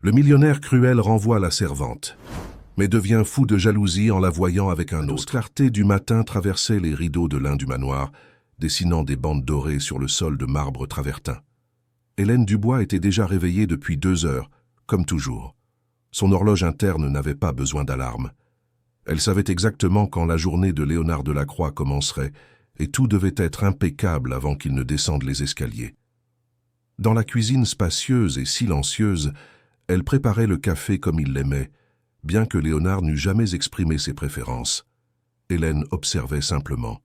Le millionnaire cruel renvoie la servante, mais devient fou de jalousie en la voyant avec un autre. La clarté du matin traversait les rideaux de lin du manoir, dessinant des bandes dorées sur le sol de marbre travertin. Hélène Dubois était déjà réveillée depuis 2 heures, comme toujours. Son horloge interne n'avait pas besoin d'alarme. Elle savait exactement quand la journée de Léonard Delacroix commencerait, et tout devait être impeccable avant qu'il ne descende les escaliers. Dans la cuisine spacieuse et silencieuse, elle préparait le café comme il l'aimait, bien que Léonard n'eût jamais exprimé ses préférences. Hélène observait simplement.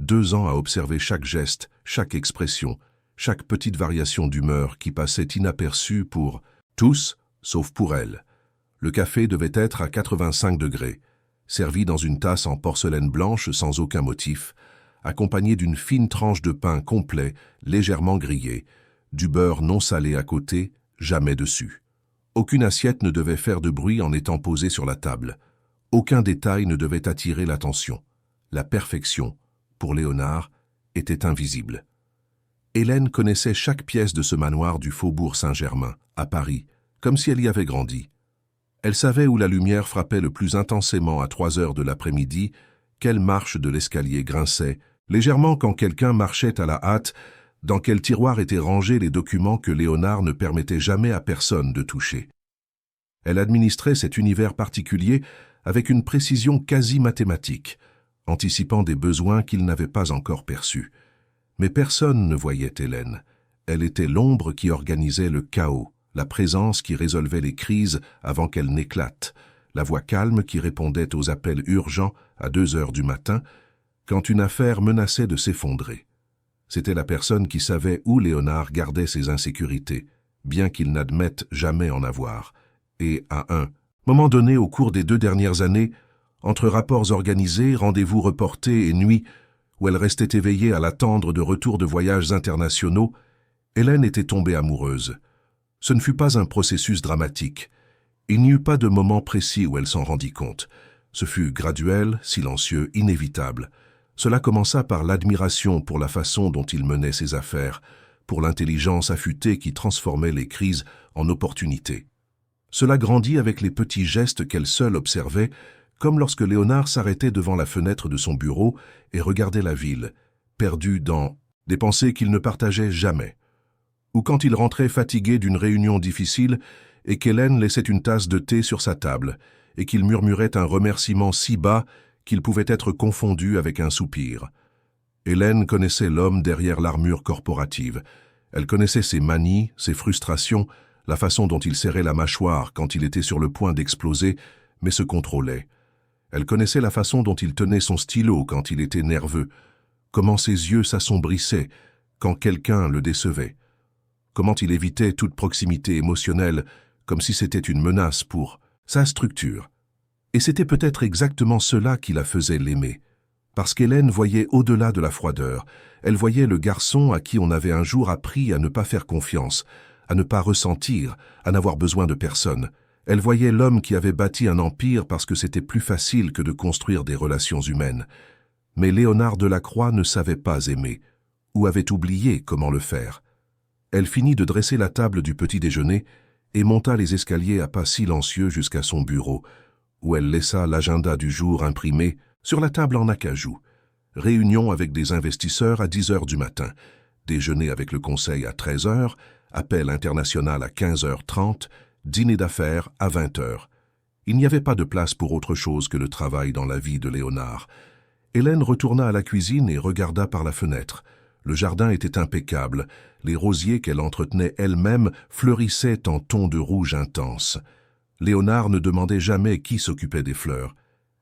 2 ans à observer chaque geste, chaque expression, chaque petite variation d'humeur qui passait inaperçue pour tous, sauf pour elle. Le café devait être à 85 degrés, servi dans une tasse en porcelaine blanche sans aucun motif, accompagné d'une fine tranche de pain complet, légèrement grillé, du beurre non salé à côté, jamais dessus. Aucune assiette ne devait faire de bruit en étant posée sur la table. Aucun détail ne devait attirer l'attention. La perfection, pour Léonard, était invisible. Hélène connaissait chaque pièce de ce manoir du faubourg Saint-Germain, à Paris, comme si elle y avait grandi. Elle savait où la lumière frappait le plus intensément à 3 heures de l'après-midi, quelle marche de l'escalier grinçait, légèrement quand quelqu'un marchait à la hâte, dans quel tiroir étaient rangés les documents que Léonard ne permettait jamais à personne de toucher. Elle administrait cet univers particulier avec une précision quasi mathématique, anticipant des besoins qu'il n'avait pas encore perçus. Mais personne ne voyait Hélène. Elle était l'ombre qui organisait le chaos, la présence qui résolvait les crises avant qu'elles n'éclatent, la voix calme qui répondait aux appels urgents à 2 heures du matin, quand une affaire menaçait de s'effondrer. C'était la personne qui savait où Léonard gardait ses insécurités, bien qu'il n'admette jamais en avoir. Et à un moment donné au cours des 2 dernières années, entre rapports organisés, rendez-vous reportés et nuits, où elle restait éveillée à l'attendre de retour de voyages internationaux, Hélène était tombée amoureuse. Ce ne fut pas un processus dramatique. Il n'y eut pas de moment précis où elle s'en rendit compte. Ce fut graduel, silencieux, inévitable. Cela commença par l'admiration pour la façon dont il menait ses affaires, pour l'intelligence affûtée qui transformait les crises en opportunités. Cela grandit avec les petits gestes qu'elle seule observait, comme lorsque Léonard s'arrêtait devant la fenêtre de son bureau et regardait la ville, perdu dans des pensées qu'il ne partageait jamais. Ou quand il rentrait fatigué d'une réunion difficile et qu'Hélène laissait une tasse de thé sur sa table, et qu'il murmurait un remerciement si bas qu'il pouvait être confondu avec un soupir. Hélène connaissait l'homme derrière l'armure corporative. Elle connaissait ses manies, ses frustrations, la façon dont il serrait la mâchoire quand il était sur le point d'exploser, mais se contrôlait. Elle connaissait la façon dont il tenait son stylo quand il était nerveux, comment ses yeux s'assombrissaient quand quelqu'un le décevait, comment il évitait toute proximité émotionnelle, comme si c'était une menace pour sa structure. Et c'était peut-être exactement cela qui la faisait l'aimer. Parce qu'Hélène voyait au-delà de la froideur. Elle voyait le garçon à qui on avait un jour appris à ne pas faire confiance, à ne pas ressentir, à n'avoir besoin de personne. Elle voyait l'homme qui avait bâti un empire parce que c'était plus facile que de construire des relations humaines. Mais Léonard Delacroix ne savait pas aimer, ou avait oublié comment le faire. Elle finit de dresser la table du petit déjeuner et monta les escaliers à pas silencieux jusqu'à son bureau, où elle laissa l'agenda du jour imprimé sur la table en acajou. Réunion avec des investisseurs à 10 heures du matin, déjeuner avec le conseil à 13 heures, appel international à 15h30, dîner d'affaires à 20 heures. Il n'y avait pas de place pour autre chose que le travail dans la vie de Léonard. Hélène retourna à la cuisine et regarda par la fenêtre. Le jardin était impeccable. Les rosiers qu'elle entretenait elle-même fleurissaient en tons de rouge intense. Léonard ne demandait jamais qui s'occupait des fleurs.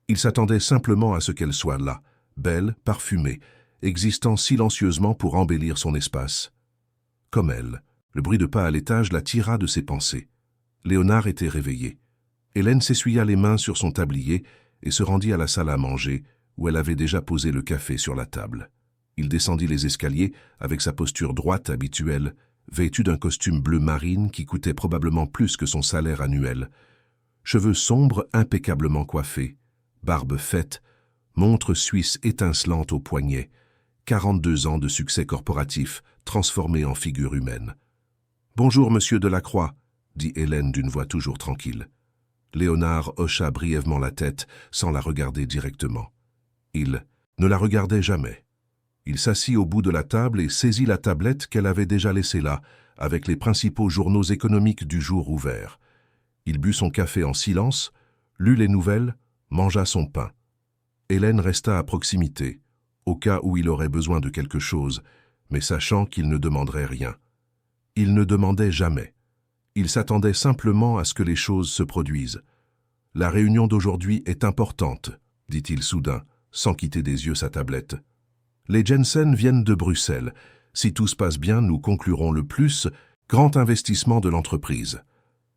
Il s'attendait simplement à ce qu'elles soient là, belles, parfumées, existant silencieusement pour embellir son espace. Comme elle, le bruit de pas à l'étage la tira de ses pensées. Léonard était réveillé. Hélène s'essuya les mains sur son tablier et se rendit à la salle à manger, où elle avait déjà posé le café sur la table. Il descendit les escaliers avec sa posture droite habituelle, vêtu d'un costume bleu marine qui coûtait probablement plus que son salaire annuel. Cheveux sombres impeccablement coiffés, barbe faite, montre suisse étincelante au poignet, 42 ans de succès corporatif transformé en figure humaine. « Bonjour, monsieur Delacroix », dit Hélène d'une voix toujours tranquille. Léonard hocha brièvement la tête sans la regarder directement. Il ne la regardait jamais. Il s'assit au bout de la table et saisit la tablette qu'elle avait déjà laissée là, avec les principaux journaux économiques du jour ouverts. Il but son café en silence, lut les nouvelles, mangea son pain. Hélène resta à proximité, au cas où il aurait besoin de quelque chose, mais sachant qu'il ne demanderait rien. Il ne demandait jamais. Il s'attendait simplement à ce que les choses se produisent. « La réunion d'aujourd'hui est importante », dit-il soudain, sans quitter des yeux sa tablette. « Les Jensen viennent de Bruxelles. Si tout se passe bien, nous conclurons le plus grand investissement de l'entreprise. »«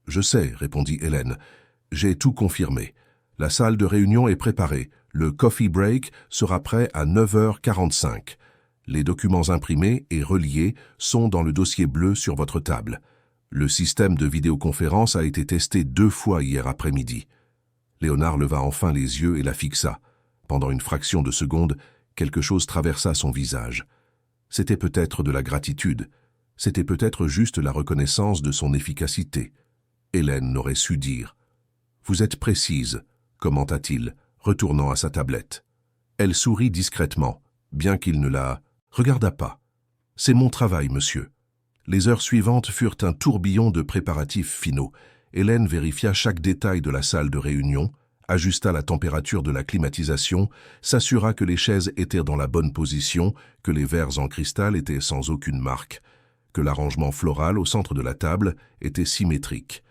Je sais, » répondit Hélène. « J'ai tout confirmé. La salle de réunion est préparée. Le coffee break sera prêt à 9h45. Les documents imprimés et reliés sont dans le dossier bleu sur votre table. Le système de vidéoconférence a été testé 2 fois hier après-midi. » Léonard leva enfin les yeux et la fixa. Pendant une fraction de seconde, quelque chose traversa son visage. C'était peut-être de la gratitude. C'était peut-être juste la reconnaissance de son efficacité. Hélène n'aurait su dire. « Vous êtes précise », commenta-t-il, retournant à sa tablette. Elle sourit discrètement, bien qu'il ne la regarda pas. « C'est mon travail, monsieur. » Les heures suivantes furent un tourbillon de préparatifs finaux. Hélène vérifia chaque détail de la salle de réunion, ajusta la température de la climatisation, s'assura que les chaises étaient dans la bonne position, que les verres en cristal étaient sans aucune marque, que l'arrangement floral au centre de la table était symétrique.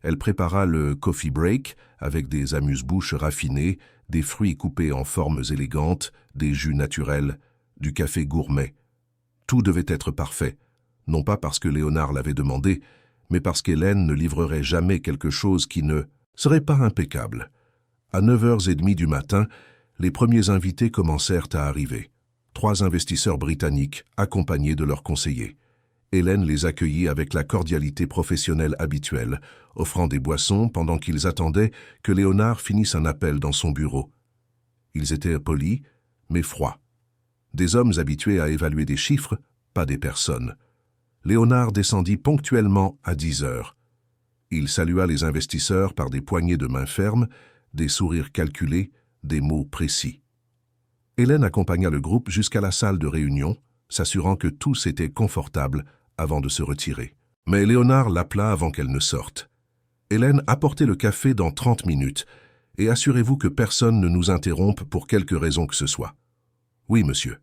Elle prépara le coffee break avec des amuse-bouches raffinées, des fruits coupés en formes élégantes, des jus naturels, du café gourmet. Tout devait être parfait, non pas parce que Léonard l'avait demandé, mais parce qu'Hélène ne livrerait jamais quelque chose qui ne serait pas impeccable. À 9h30 du matin, les premiers invités commencèrent à arriver. 3 investisseurs britanniques, accompagnés de leurs conseillers. Hélène les accueillit avec la cordialité professionnelle habituelle, offrant des boissons pendant qu'ils attendaient que Léonard finisse un appel dans son bureau. Ils étaient polis, mais froids. Des hommes habitués à évaluer des chiffres, pas des personnes. Léonard descendit ponctuellement à 10h. Il salua les investisseurs par des poignées de main fermes, des sourires calculés, des mots précis. Hélène accompagna le groupe jusqu'à la salle de réunion, s'assurant que tous étaient confortables avant de se retirer. Mais Léonard l'appela avant qu'elle ne sorte. « Hélène, apportez le café dans 30 minutes et assurez-vous que personne ne nous interrompe pour quelque raison que ce soit. »« Oui, monsieur. »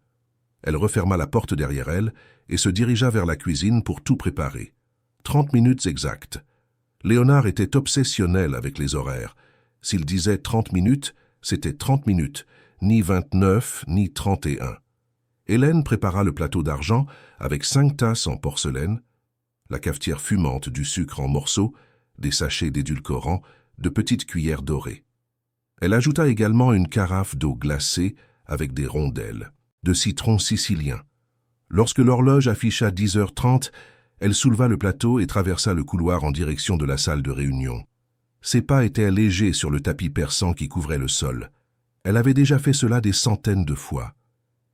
Elle referma la porte derrière elle et se dirigea vers la cuisine pour tout préparer. 30 minutes exactes. Léonard était obsessionnel avec les horaires. S'il disait 30 minutes, c'était 30 minutes, ni 29, ni 31. Hélène prépara le plateau d'argent avec 5 tasses en porcelaine, la cafetière fumante du sucre en morceaux, des sachets d'édulcorants, de petites cuillères dorées. Elle ajouta également une carafe d'eau glacée avec des rondelles, de citron sicilien. Lorsque l'horloge afficha 10h30, elle souleva le plateau et traversa le couloir en direction de la salle de réunion. Ses pas étaient légers sur le tapis persan qui couvrait le sol. Elle avait déjà fait cela des centaines de fois.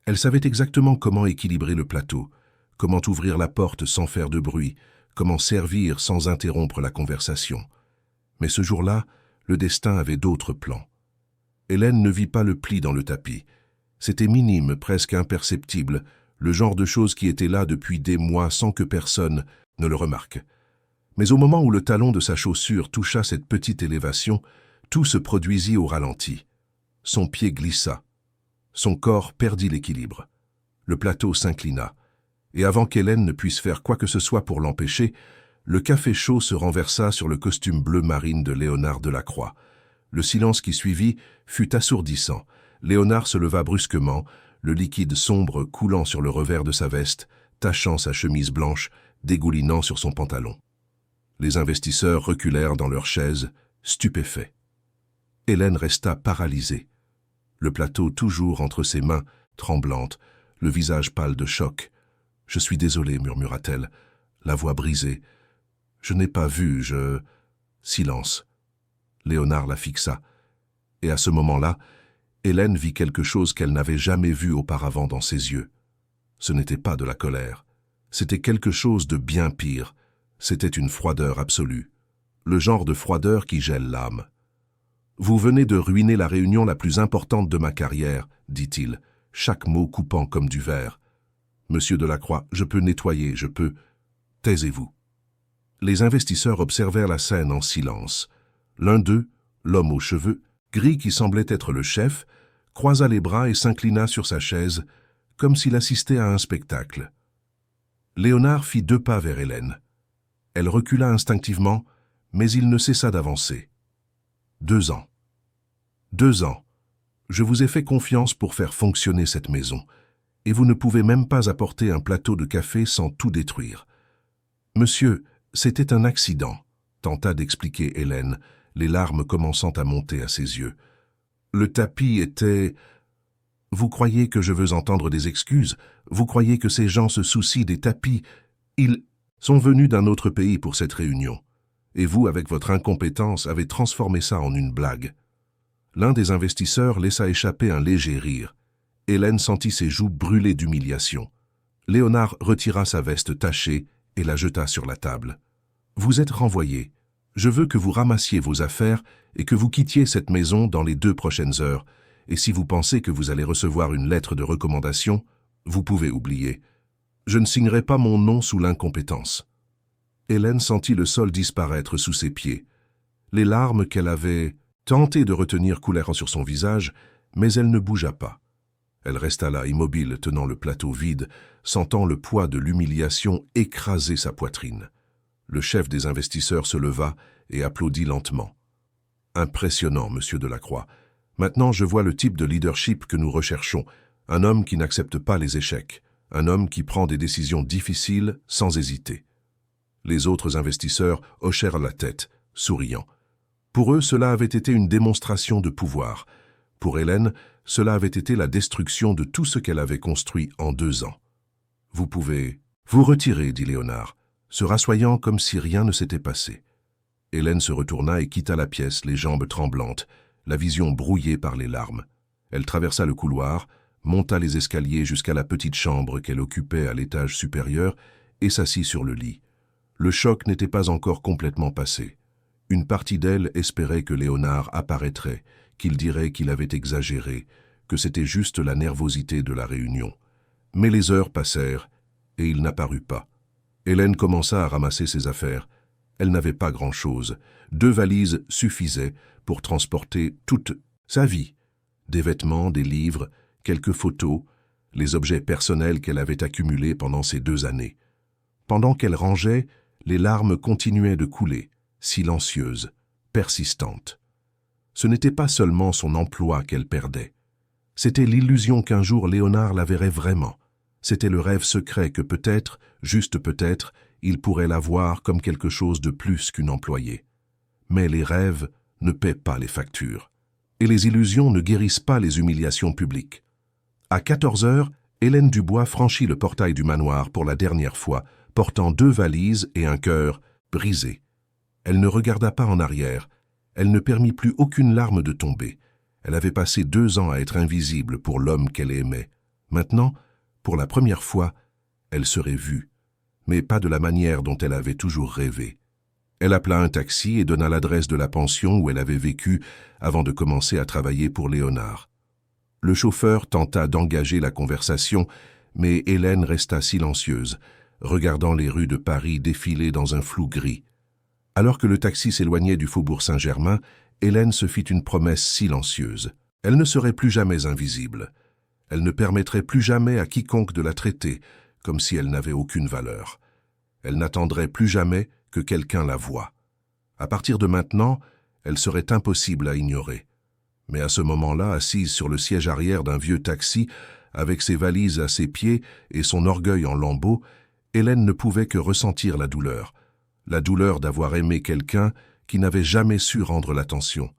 Elle savait exactement comment équilibrer le plateau, comment ouvrir la porte sans faire de bruit, comment servir sans interrompre la conversation. Mais ce jour-là, le destin avait d'autres plans. Hélène ne vit pas le pli dans le tapis. C'était minime, presque imperceptible, le genre de chose qui était là depuis des mois sans que personne ne le remarque. Mais au moment où le talon de sa chaussure toucha cette petite élévation, tout se produisit au ralenti. Son pied glissa. Son corps perdit l'équilibre. Le plateau s'inclina. Et avant qu'Hélène ne puisse faire quoi que ce soit pour l'empêcher, le café chaud se renversa sur le costume bleu marine de Léonard Delacroix. Le silence qui suivit fut assourdissant. Léonard se leva brusquement, le liquide sombre coulant sur le revers de sa veste, tachant sa chemise blanche, dégoulinant sur son pantalon. Les investisseurs reculèrent dans leurs chaises, stupéfaits. Hélène resta paralysée. Le plateau toujours entre ses mains, tremblante, le visage pâle de choc. « Je suis désolée, murmura-t-elle, la voix brisée. « Je n'ai pas vu, je... » Silence. Léonard la fixa. Et à ce moment-là, Hélène vit quelque chose qu'elle n'avait jamais vu auparavant dans ses yeux. Ce n'était pas de la colère. C'était quelque chose de bien pire, C'était une froideur absolue, le genre de froideur qui gèle l'âme. « Vous venez de ruiner la réunion la plus importante de ma carrière, dit-il, chaque mot coupant comme du verre. Monsieur Delacroix, je peux nettoyer, je peux... Taisez-vous. » Les investisseurs observèrent la scène en silence. L'un d'eux, l'homme aux cheveux, gris qui semblait être le chef, croisa les bras et s'inclina sur sa chaise, comme s'il assistait à un spectacle. Léonard fit 2 pas vers Hélène. Elle recula instinctivement, mais il ne cessa d'avancer. 2 ans. 2 ans. Je vous ai fait confiance pour faire fonctionner cette maison, et vous ne pouvez même pas apporter un plateau de café sans tout détruire. Monsieur, c'était un accident, tenta d'expliquer Hélène, les larmes commençant à monter à ses yeux. Le tapis était... Vous croyez que je veux entendre des excuses? Vous croyez que ces gens se soucient des tapis? Ils sont venus d'un autre pays pour cette réunion. Et vous, avec votre incompétence, avez transformé ça en une blague. L'un des investisseurs laissa échapper un léger rire. Hélène sentit ses joues brûler d'humiliation. Léonard retira sa veste tachée et la jeta sur la table. « Vous êtes renvoyé. Je veux que vous ramassiez vos affaires et que vous quittiez cette maison dans les 2 prochaines heures. Et si vous pensez que vous allez recevoir une lettre de recommandation, vous pouvez oublier. Je ne signerai pas mon nom sous l'incompétence. » Hélène sentit le sol disparaître sous ses pieds. Les larmes qu'elle avait tenté de retenir coulèrent sur son visage, mais elle ne bougea pas. Elle resta là, immobile, tenant le plateau vide, sentant le poids de l'humiliation écraser sa poitrine. Le chef des investisseurs se leva et applaudit lentement. « Impressionnant, monsieur Delacroix. Maintenant, je vois le type de leadership que nous recherchons, un homme qui n'accepte pas les échecs, un homme qui prend des décisions difficiles sans hésiter. » Les autres investisseurs hochèrent la tête, souriant. Pour eux, cela avait été une démonstration de pouvoir. Pour Hélène, cela avait été la destruction de tout ce qu'elle avait construit en 2 ans. « Vous pouvez vous retirer, » dit Léonard, se rassoyant comme si rien ne s'était passé. Hélène se retourna et quitta la pièce, les jambes tremblantes, la vision brouillée par les larmes. Elle traversa le couloir, monta les escaliers jusqu'à la petite chambre qu'elle occupait à l'étage supérieur et s'assit sur le lit. Le choc n'était pas encore complètement passé. Une partie d'elle espérait que Léonard apparaîtrait, qu'il dirait qu'il avait exagéré, que c'était juste la nervosité de la réunion. Mais les heures passèrent et il n'apparut pas. Hélène commença à ramasser ses affaires. Elle n'avait pas grand-chose. 2 valises suffisaient pour transporter toute sa vie. Des vêtements, des livres, quelques photos, les objets personnels qu'elle avait accumulés pendant ces 2 années. Pendant qu'elle rangeait, les larmes continuaient de couler, silencieuses, persistantes. Ce n'était pas seulement son emploi qu'elle perdait. C'était l'illusion qu'un jour Léonard la verrait vraiment. C'était le rêve secret que peut-être, juste peut-être, il pourrait la voir comme quelque chose de plus qu'une employée. Mais les rêves ne paient pas les factures. Et les illusions ne guérissent pas les humiliations publiques. À 14 heures, Hélène Dubois franchit le portail du manoir pour la dernière fois, portant 2 valises et un cœur brisé. Elle ne regarda pas en arrière. Elle ne permit plus aucune larme de tomber. Elle avait passé 2 ans à être invisible pour l'homme qu'elle aimait. Maintenant, pour la première fois, elle serait vue, mais pas de la manière dont elle avait toujours rêvé. Elle appela un taxi et donna l'adresse de la pension où elle avait vécu avant de commencer à travailler pour Léonard. Le chauffeur tenta d'engager la conversation, mais Hélène resta silencieuse, regardant les rues de Paris défiler dans un flou gris. Alors que le taxi s'éloignait du faubourg Saint-Germain, Hélène se fit une promesse silencieuse. Elle ne serait plus jamais invisible. Elle ne permettrait plus jamais à quiconque de la traiter, comme si elle n'avait aucune valeur. Elle n'attendrait plus jamais que quelqu'un la voie. À partir de maintenant, elle serait impossible à ignorer. Mais à ce moment-là, assise sur le siège arrière d'un vieux taxi, avec ses valises à ses pieds et son orgueil en lambeaux, Hélène ne pouvait que ressentir la douleur d'avoir aimé quelqu'un qui n'avait jamais su rendre l'attention,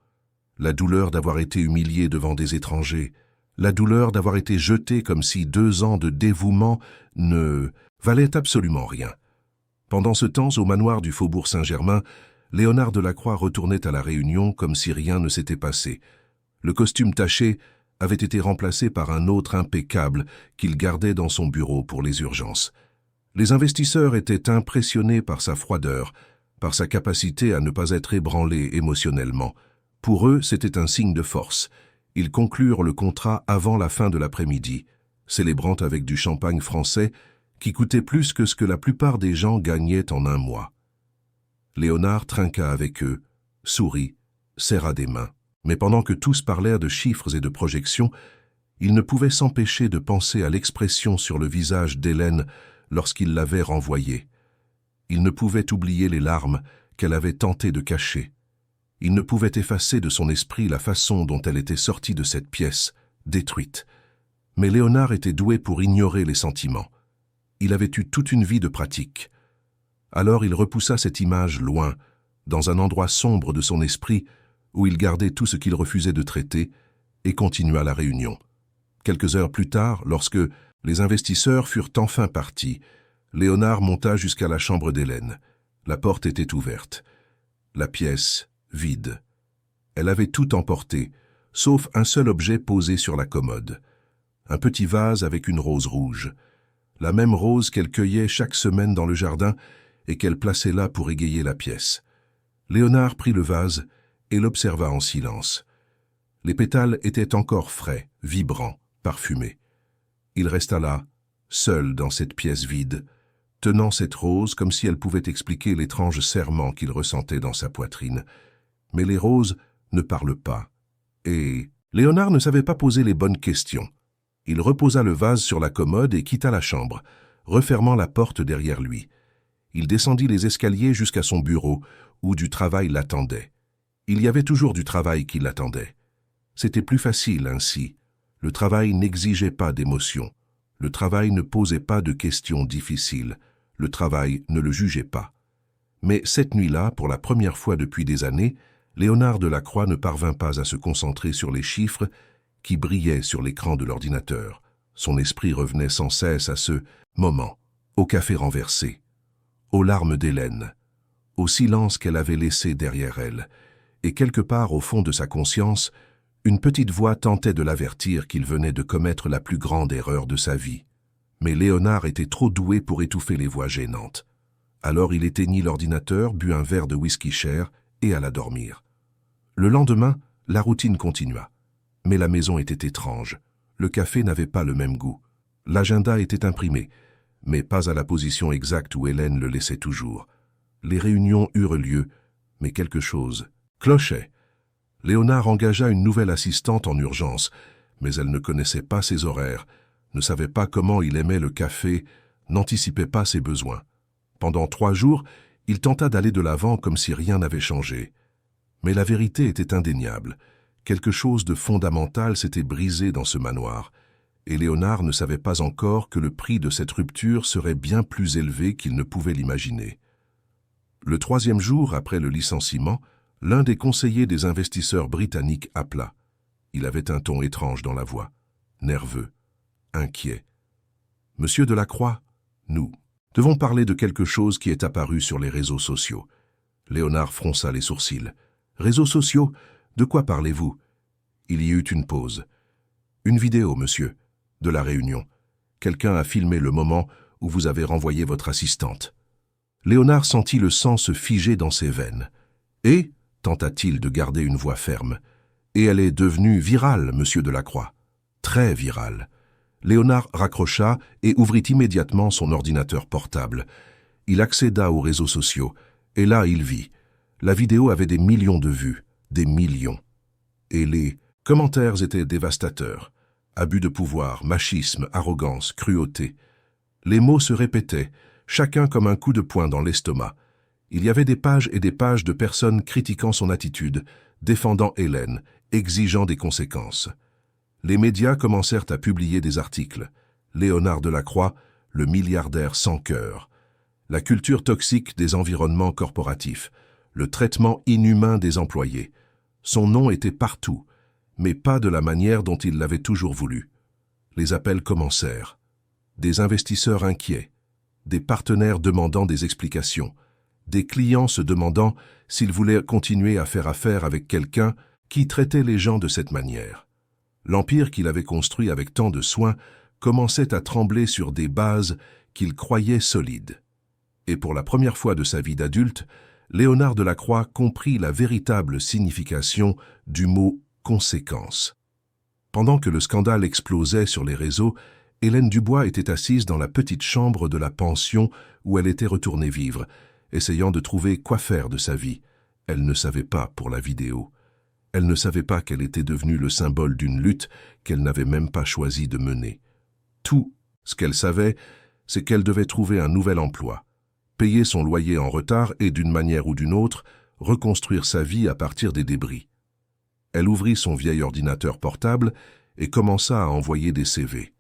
la douleur d'avoir été humiliée devant des étrangers, la douleur d'avoir été jetée comme si 2 ans de dévouement ne valaient absolument rien. Pendant ce temps, au manoir du faubourg Saint-Germain, Léonard Delacroix retournait à la Réunion comme si rien ne s'était passé. Le costume taché avait été remplacé par un autre impeccable qu'il gardait dans son bureau pour les urgences. Les investisseurs étaient impressionnés par sa froideur, par sa capacité à ne pas être ébranlé émotionnellement. Pour eux, c'était un signe de force. Ils conclurent le contrat avant la fin de l'après-midi, célébrant avec du champagne français qui coûtait plus que ce que la plupart des gens gagnaient en un mois. Léonard trinqua avec eux, sourit, serra des mains. Mais pendant que tous parlèrent de chiffres et de projections, il ne pouvait s'empêcher de penser à l'expression sur le visage d'Hélène lorsqu'il l'avait renvoyée. Il ne pouvait oublier les larmes qu'elle avait tenté de cacher. Il ne pouvait effacer de son esprit la façon dont elle était sortie de cette pièce, détruite. Mais Léonard était doué pour ignorer les sentiments. Il avait eu toute une vie de pratique. Alors il repoussa cette image loin, dans un endroit sombre de son esprit où il gardait tout ce qu'il refusait de traiter, et continua la réunion. Quelques heures plus tard, lorsque les investisseurs furent enfin partis, Léonard monta jusqu'à la chambre d'Hélène. La porte était ouverte. La pièce, vide. Elle avait tout emporté, sauf un seul objet posé sur la commode. Un petit vase avec une rose rouge. La même rose qu'elle cueillait chaque semaine dans le jardin et qu'elle plaçait là pour égayer la pièce. Léonard prit le vase et l'observa en silence. Les pétales étaient encore frais, vibrants, parfumés. Il resta là, seul dans cette pièce vide, tenant cette rose comme si elle pouvait expliquer l'étrange serrement qu'il ressentait dans sa poitrine. Mais les roses ne parlent pas. Et Léonard ne savait pas poser les bonnes questions. Il reposa le vase sur la commode et quitta la chambre, refermant la porte derrière lui. Il descendit les escaliers jusqu'à son bureau, où du travail l'attendait. Il y avait toujours du travail qui l'attendait. C'était plus facile ainsi. Le travail n'exigeait pas d'émotion. Le travail ne posait pas de questions difficiles. Le travail ne le jugeait pas. Mais cette nuit-là, pour la première fois depuis des années, Léonard Delacroix ne parvint pas à se concentrer sur les chiffres qui brillaient sur l'écran de l'ordinateur. Son esprit revenait sans cesse à ce moment, au café renversé, aux larmes d'Hélène, au silence qu'elle avait laissé derrière elle, et quelque part au fond de sa conscience, une petite voix tentait de l'avertir qu'il venait de commettre la plus grande erreur de sa vie. Mais Léonard était trop doué pour étouffer les voix gênantes. Alors il éteignit l'ordinateur, but un verre de whisky cher et alla dormir. Le lendemain, la routine continua. Mais la maison était étrange. Le café n'avait pas le même goût. L'agenda était imprimé, mais pas à la position exacte où Hélène le laissait toujours. Les réunions eurent lieu, mais quelque chose clochait. Léonard engagea une nouvelle assistante en urgence, mais elle ne connaissait pas ses horaires, ne savait pas comment il aimait le café, n'anticipait pas ses besoins. Pendant 3 jours, il tenta d'aller de l'avant comme si rien n'avait changé. Mais la vérité était indéniable. Quelque chose de fondamental s'était brisé dans ce manoir, et Léonard ne savait pas encore que le prix de cette rupture serait bien plus élevé qu'il ne pouvait l'imaginer. Le 3e jour après le licenciement, l'un des conseillers des investisseurs britanniques appela. Il avait un ton étrange dans la voix, nerveux, inquiet. « Monsieur Delacroix, nous devons parler de quelque chose qui est apparu sur les réseaux sociaux. » Léonard fronça les sourcils. « Réseaux sociaux? De quoi parlez-vous » Il y eut une pause. « Une vidéo, monsieur, de la réunion. Quelqu'un a filmé le moment où vous avez renvoyé votre assistante. » Léonard sentit le sang se figer dans ses veines. « Et » tenta-t-il de garder une voix ferme. « Et elle est devenue virale, monsieur Delacroix. Très virale. » Léonard raccrocha et ouvrit immédiatement son ordinateur portable. Il accéda aux réseaux sociaux, et là il vit. La vidéo avait des millions de vues, des millions. Et les commentaires étaient dévastateurs. Abus de pouvoir, machisme, arrogance, cruauté. Les mots se répétaient, chacun comme un coup de poing dans l'estomac. Il y avait des pages et des pages de personnes critiquant son attitude, défendant Hélène, exigeant des conséquences. Les médias commencèrent à publier des articles. Léonard Delacroix, le milliardaire sans cœur. La culture toxique des environnements corporatifs. Le traitement inhumain des employés. Son nom était partout, mais pas de la manière dont il l'avait toujours voulu. Les appels commencèrent. Des investisseurs inquiets. Des partenaires demandant des explications. Des clients se demandant s'ils voulaient continuer à faire affaire avec quelqu'un qui traitait les gens de cette manière. L'empire qu'il avait construit avec tant de soin commençait à trembler sur des bases qu'il croyait solide. Et pour la première fois de sa vie d'adulte, Léonard Delacroix comprit la véritable signification du mot « conséquence ». Pendant que le scandale explosait sur les réseaux, Hélène Dubois était assise dans la petite chambre de la pension où elle était retournée vivre, essayant de trouver quoi faire de sa vie. Elle ne savait pas pour la vidéo. Elle ne savait pas qu'elle était devenue le symbole d'une lutte qu'elle n'avait même pas choisi de mener. Tout ce qu'elle savait, c'est qu'elle devait trouver un nouvel emploi, payer son loyer en retard et, d'une manière ou d'une autre, reconstruire sa vie à partir des débris. Elle ouvrit son vieil ordinateur portable et commença à envoyer des CV.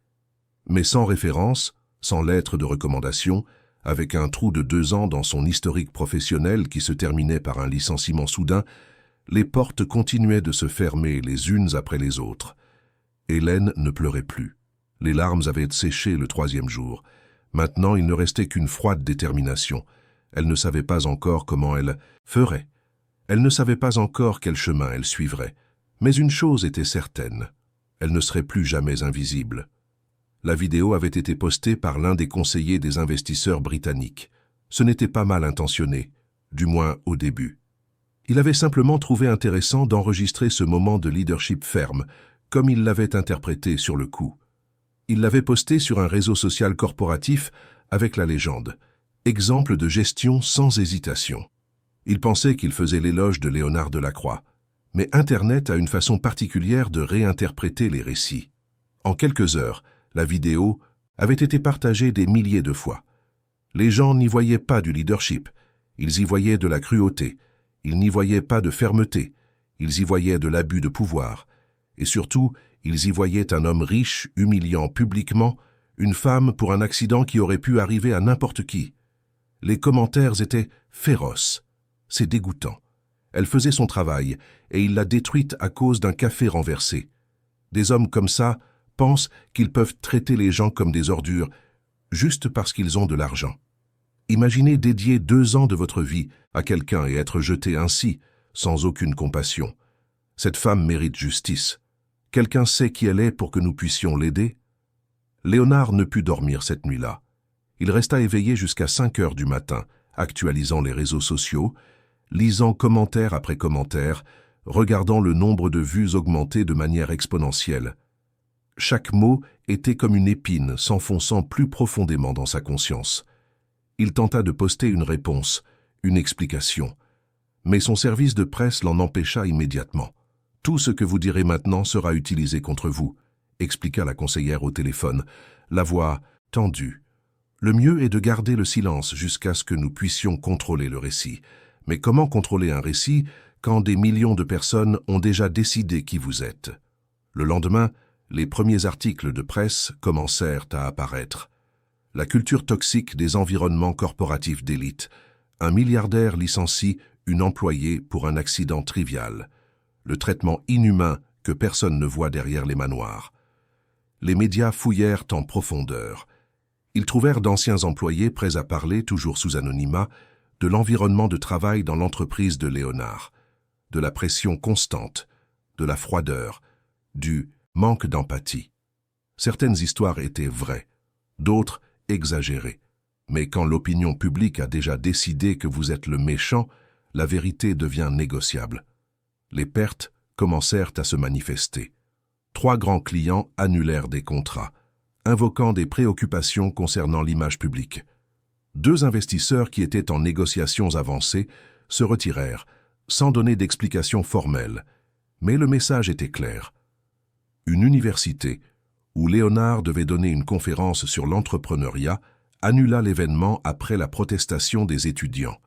Mais sans référence, sans lettre de recommandation, avec un trou de 2 ans dans son historique professionnel qui se terminait par un licenciement soudain, les portes continuaient de se fermer les unes après les autres. Hélène ne pleurait plus. Les larmes avaient séché le 3e jour. Maintenant, il ne restait qu'une froide détermination. Elle ne savait pas encore comment elle ferait. Elle ne savait pas encore quel chemin elle suivrait. Mais une chose était certaine. Elle ne serait plus jamais invisible. La vidéo avait été postée par l'un des conseillers des investisseurs britanniques. Ce n'était pas mal intentionné, du moins au début. Il avait simplement trouvé intéressant d'enregistrer ce moment de leadership ferme, comme il l'avait interprété sur le coup. Il l'avait posté sur un réseau social corporatif avec la légende « Exemple de gestion sans hésitation ». Il pensait qu'il faisait l'éloge de Léonard Delacroix. Mais Internet a une façon particulière de réinterpréter les récits. En quelques heures, la vidéo avait été partagée des milliers de fois. Les gens n'y voyaient pas du leadership, ils y voyaient de la cruauté, ils n'y voyaient pas de fermeté, ils y voyaient de l'abus de pouvoir. Et surtout, ils y voyaient un homme riche humiliant publiquement une femme pour un accident qui aurait pu arriver à n'importe qui. Les commentaires étaient féroces. C'est dégoûtant. Elle faisait son travail et il l'a détruite à cause d'un café renversé. Des hommes comme ça pensent qu'ils peuvent traiter les gens comme des ordures juste parce qu'ils ont de l'argent. Imaginez dédier 2 ans de votre vie à quelqu'un et être jeté ainsi, sans aucune compassion. Cette femme mérite justice. Quelqu'un sait qui elle est pour que nous puissions l'aider? Léonard ne put dormir cette nuit-là. Il resta éveillé jusqu'à 5 heures du matin, actualisant les réseaux sociaux, lisant commentaire après commentaire, regardant le nombre de vues augmenter de manière exponentielle. Chaque mot était comme une épine s'enfonçant plus profondément dans sa conscience. Il tenta de poster une réponse, une explication. Mais son service de presse l'en empêcha immédiatement. « Tout ce que vous direz maintenant sera utilisé contre vous », expliqua la conseillère au téléphone, la voix tendue. « Le mieux est de garder le silence jusqu'à ce que nous puissions contrôler le récit. Mais comment contrôler un récit quand des millions de personnes ont déjà décidé qui vous êtes ?» Le lendemain, les premiers articles de presse commencèrent à apparaître. La culture toxique des environnements corporatifs d'élite. Un milliardaire licencie une employée pour un accident trivial. Le traitement inhumain que personne ne voit derrière les manoirs. Les médias fouillèrent en profondeur. Ils trouvèrent d'anciens employés prêts à parler, toujours sous anonymat, de l'environnement de travail dans l'entreprise de Léonard, de la pression constante, de la froideur, du manque d'empathie. Certaines histoires étaient vraies, d'autres exagérées. Mais quand l'opinion publique a déjà décidé que vous êtes le méchant, la vérité devient négociable. Les pertes commencèrent à se manifester. 3 grands clients annulèrent des contrats, invoquant des préoccupations concernant l'image publique. 2 investisseurs qui étaient en négociations avancées se retirèrent, sans donner d'explication formelle. Mais le message était clair. Une université, où Léonard devait donner une conférence sur l'entrepreneuriat, annula l'événement après la protestation des étudiants.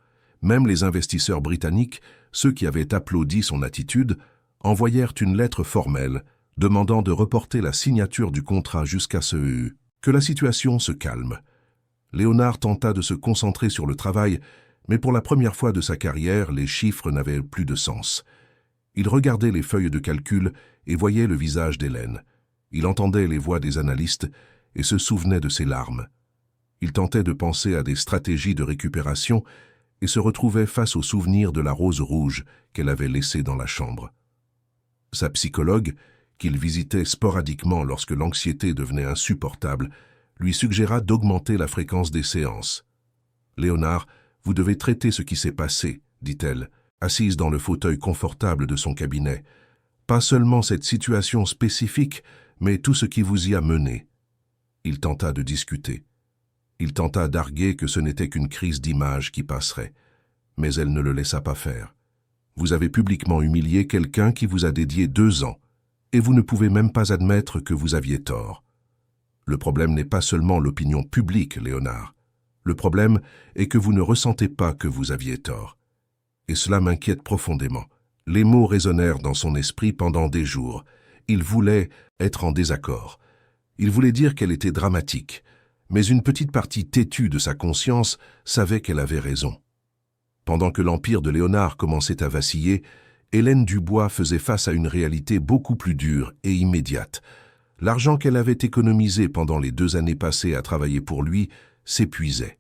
Même les investisseurs britanniques, ceux qui avaient applaudi son attitude, envoyèrent une lettre formelle demandant de reporter la signature du contrat jusqu'à ce que la situation se calme. Léonard tenta de se concentrer sur le travail, mais pour la première fois de sa carrière, les chiffres n'avaient plus de sens. Il regardait les feuilles de calcul et voyait le visage d'Hélène. Il entendait les voix des analystes et se souvenait de ses larmes. Il tentait de penser à des stratégies de récupération et se retrouvait face au souvenir de la rose rouge qu'elle avait laissée dans la chambre. Sa psychologue, qu'il visitait sporadiquement lorsque l'anxiété devenait insupportable, lui suggéra d'augmenter la fréquence des séances. « Léonard, vous devez traiter ce qui s'est passé, dit-elle, assise dans le fauteuil confortable de son cabinet. Pas seulement cette situation spécifique, mais tout ce qui vous y a mené. » Il tenta de discuter. Il tenta d'arguer que ce n'était qu'une crise d'image qui passerait. Mais elle ne le laissa pas faire. « Vous avez publiquement humilié quelqu'un qui vous a dédié 2 ans, et vous ne pouvez même pas admettre que vous aviez tort. Le problème n'est pas seulement l'opinion publique, Léonard. Le problème est que vous ne ressentez pas que vous aviez tort. Et cela m'inquiète profondément. » Les mots résonnèrent dans son esprit pendant des jours. Il voulait être en désaccord. Il voulait dire qu'elle était dramatique, mais une petite partie têtue de sa conscience savait qu'elle avait raison. Pendant que l'empire de Léonard commençait à vaciller, Hélène Dubois faisait face à une réalité beaucoup plus dure et immédiate. L'argent qu'elle avait économisé pendant les 2 années passées à travailler pour lui s'épuisait.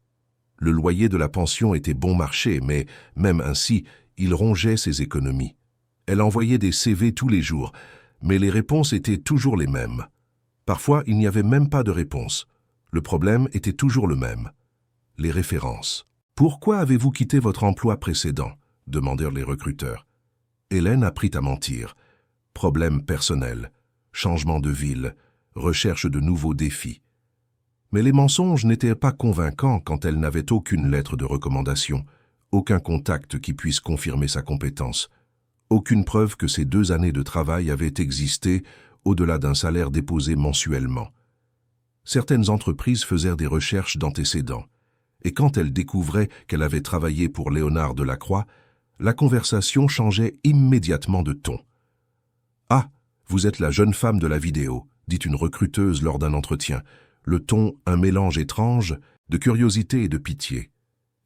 Le loyer de la pension était bon marché, mais même ainsi, il rongeait ses économies. Elle envoyait des CV tous les jours, mais les réponses étaient toujours les mêmes. Parfois, il n'y avait même pas de réponse. Le problème était toujours le même. Les références. « Pourquoi avez-vous quitté votre emploi précédent ?» demandèrent les recruteurs. Hélène apprit à mentir. Problème personnel, changement de ville, recherche de nouveaux défis. Mais les mensonges n'étaient pas convaincants quand elle n'avait aucune lettre de recommandation, aucun contact qui puisse confirmer sa compétence, aucune preuve que ces 2 années de travail avaient existé au-delà d'un salaire déposé mensuellement. Certaines entreprises faisaient des recherches d'antécédents, et quand elle découvrait qu'elle avait travaillé pour Léonard Delacroix, la conversation changeait immédiatement de ton. « Ah, vous êtes la jeune femme de la vidéo », dit une recruteuse lors d'un entretien, le ton un mélange étrange de curiosité et de pitié.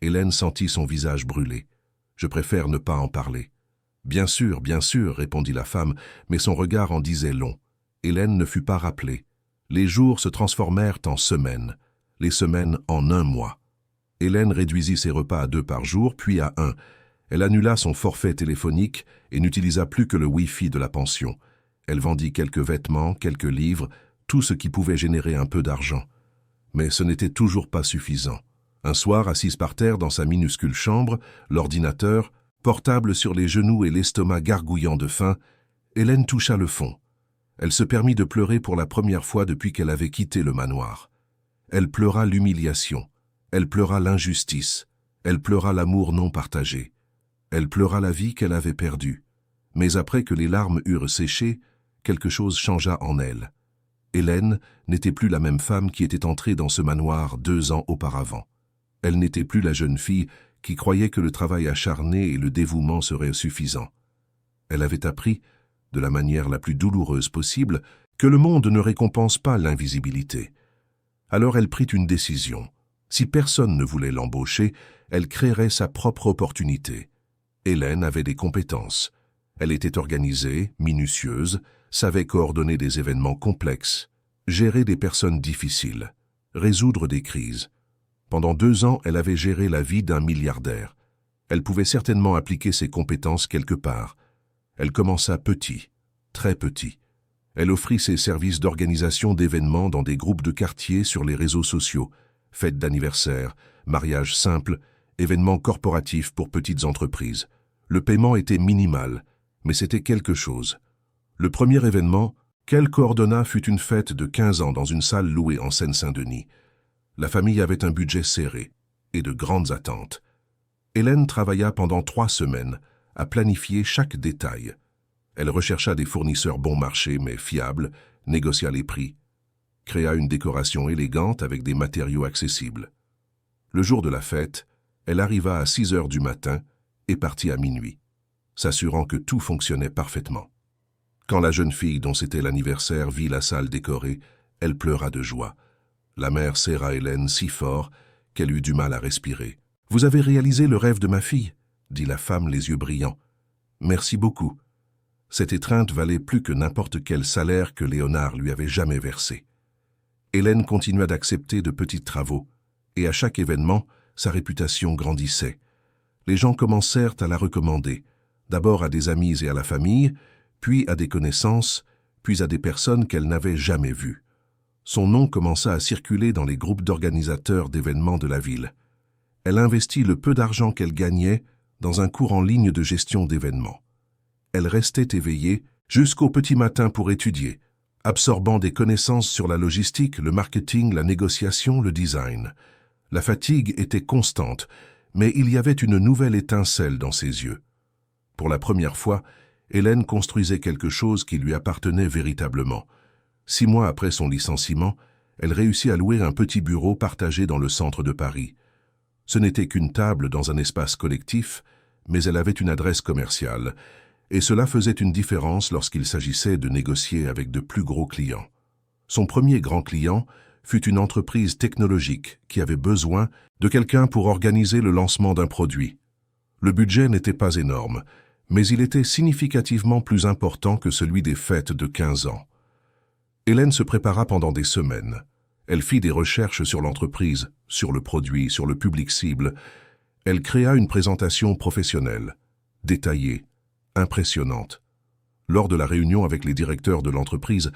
Hélène sentit son visage brûler. « Je préfère ne pas en parler. »« Bien sûr, répondit la femme, mais son regard en disait long. Hélène ne fut pas rappelée. Les jours se transformèrent en semaines, les semaines en 1 mois. Hélène réduisit ses repas à 2 par jour, puis à 1. Elle annula son forfait téléphonique et n'utilisa plus que le Wi-Fi de la pension. Elle vendit quelques vêtements, quelques livres, tout ce qui pouvait générer un peu d'argent. Mais ce n'était toujours pas suffisant. Un soir, assise par terre dans sa minuscule chambre, l'ordinateur, portable sur les genoux et l'estomac gargouillant de faim, Hélène toucha le fond. Elle se permit de pleurer pour la première fois depuis qu'elle avait quitté le manoir. Elle pleura l'humiliation, elle pleura l'injustice, elle pleura l'amour non partagé. Elle pleura la vie qu'elle avait perdue. Mais après que les larmes eurent séché, quelque chose changea en elle. Hélène n'était plus la même femme qui était entrée dans ce manoir 2 ans auparavant. Elle n'était plus la jeune fille qui croyait que le travail acharné et le dévouement seraient suffisants. Elle avait appris, de la manière la plus douloureuse possible, que le monde ne récompense pas l'invisibilité. Alors elle prit une décision. Si personne ne voulait l'embaucher, elle créerait sa propre opportunité. Hélène avait des compétences. Elle était organisée, minutieuse, savait coordonner des événements complexes, gérer des personnes difficiles, résoudre des crises. Pendant 2 ans, elle avait géré la vie d'un milliardaire. Elle pouvait certainement appliquer ses compétences quelque part. Elle commença petit, très petit. Elle offrit ses services d'organisation d'événements dans des groupes de quartier sur les réseaux sociaux, fêtes d'anniversaire, mariages simples, événements corporatifs pour petites entreprises. Le paiement était minimal, mais c'était quelque chose. Le premier événement qu'elle coordonna fut une fête de 15 ans dans une salle louée en Seine-Saint-Denis. La famille avait un budget serré et de grandes attentes. Hélène travailla pendant 3 semaines à planifier chaque détail. Elle rechercha des fournisseurs bon marché mais fiables, négocia les prix, créa une décoration élégante avec des matériaux accessibles. Le jour de la fête, elle arriva à 6 heures du matin et partit à minuit, s'assurant que tout fonctionnait parfaitement. Quand la jeune fille dont c'était l'anniversaire vit la salle décorée, elle pleura de joie. La mère serra Hélène si fort qu'elle eut du mal à respirer. « Vous avez réalisé le rêve de ma fille » dit la femme les yeux brillants. « Merci beaucoup. » Cette étreinte valait plus que n'importe quel salaire que Léonard lui avait jamais versé. Hélène continua d'accepter de petits travaux, et à chaque événement, sa réputation grandissait. Les gens commencèrent à la recommander, d'abord à des amis et à la famille, puis à des connaissances, puis à des personnes qu'elle n'avait jamais vues. Son nom commença à circuler dans les groupes d'organisateurs d'événements de la ville. Elle investit le peu d'argent qu'elle gagnait dans un cours en ligne de gestion d'événements. Elle restait éveillée jusqu'au petit matin pour étudier, absorbant des connaissances sur la logistique, le marketing, la négociation, le design. La fatigue était constante, mais il y avait une nouvelle étincelle dans ses yeux. Pour la première fois, Hélène construisait quelque chose qui lui appartenait véritablement. 6 mois après son licenciement, elle réussit à louer un petit bureau partagé dans le centre de Paris. Ce n'était qu'une table dans un espace collectif, mais elle avait une adresse commerciale, et cela faisait une différence lorsqu'il s'agissait de négocier avec de plus gros clients. Son premier grand client fut une entreprise technologique qui avait besoin de quelqu'un pour organiser le lancement d'un produit. Le budget n'était pas énorme, mais il était significativement plus important que celui des fêtes de 15 ans. Hélène se prépara pendant des semaines. Elle fit des recherches sur l'entreprise, sur le produit, sur le public cible. Elle créa une présentation professionnelle, détaillée, impressionnante. Lors de la réunion avec les directeurs de l'entreprise,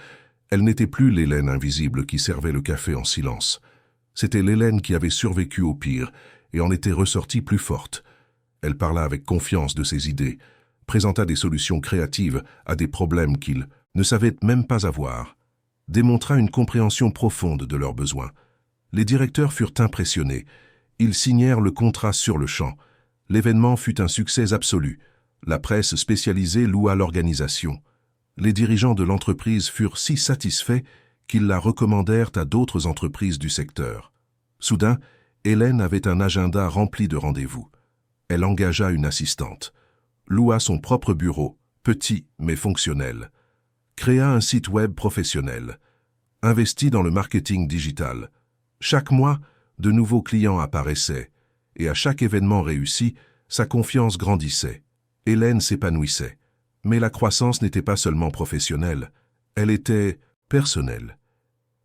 elle n'était plus l'Hélène invisible qui servait le café en silence. C'était l'Hélène qui avait survécu au pire et en était ressortie plus forte. Elle parla avec confiance de ses idées, présenta des solutions créatives à des problèmes qu'ils ne savaient même pas avoir, démontra une compréhension profonde de leurs besoins. Les directeurs furent impressionnés. Ils signèrent le contrat sur le champ. L'événement fut un succès absolu. La presse spécialisée loua l'organisation. Les dirigeants de l'entreprise furent si satisfaits qu'ils la recommandèrent à d'autres entreprises du secteur. Soudain, Hélène avait un agenda rempli de rendez-vous. Elle engagea une assistante, loua son propre bureau, petit mais fonctionnel, créa un site web professionnel, investit dans le marketing digital. Chaque mois, de nouveaux clients apparaissaient, et à chaque événement réussi, sa confiance grandissait. Hélène s'épanouissait. Mais la croissance n'était pas seulement professionnelle, elle était personnelle.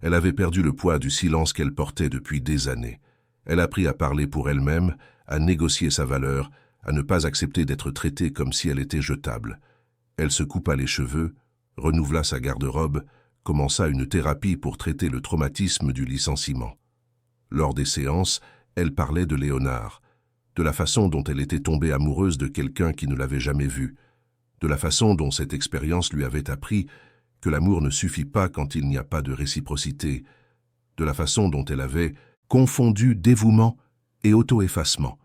Elle avait perdu le poids du silence qu'elle portait depuis des années. Elle apprit à parler pour elle-même, à négocier sa valeur, à ne pas accepter d'être traitée comme si elle était jetable. Elle se coupa les cheveux, renouvela sa garde-robe, commença une thérapie pour traiter le traumatisme du licenciement. Lors des séances, elle parlait de Léonard, de la façon dont elle était tombée amoureuse de quelqu'un qui ne l'avait jamais vue, de la façon dont cette expérience lui avait appris que l'amour ne suffit pas quand il n'y a pas de réciprocité, de la façon dont elle avait confondu dévouement et auto-effacement.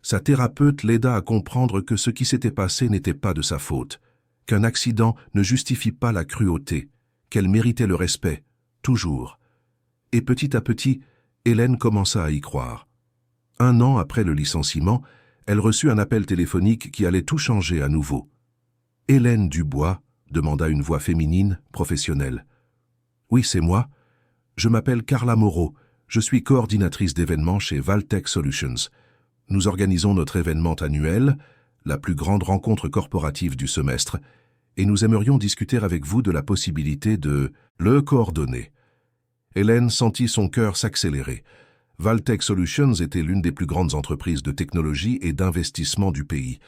Sa thérapeute l'aida à comprendre que ce qui s'était passé n'était pas de sa faute, qu'un accident ne justifie pas la cruauté, qu'elle méritait le respect, toujours. Et petit à petit, Hélène commença à y croire. 1 an après le licenciement, elle reçut un appel téléphonique qui allait tout changer à nouveau. « Hélène Dubois ?» demanda une voix féminine, professionnelle. « Oui, c'est moi. Je m'appelle Carla Moreau. Je suis coordinatrice d'événements chez Valtech Solutions. Nous organisons notre événement annuel, la plus grande rencontre corporative du semestre, et nous aimerions discuter avec vous de la possibilité de le coordonner. » Hélène sentit son cœur s'accélérer. Valtech Solutions était l'une des plus grandes entreprises de technologie et d'investissement du pays.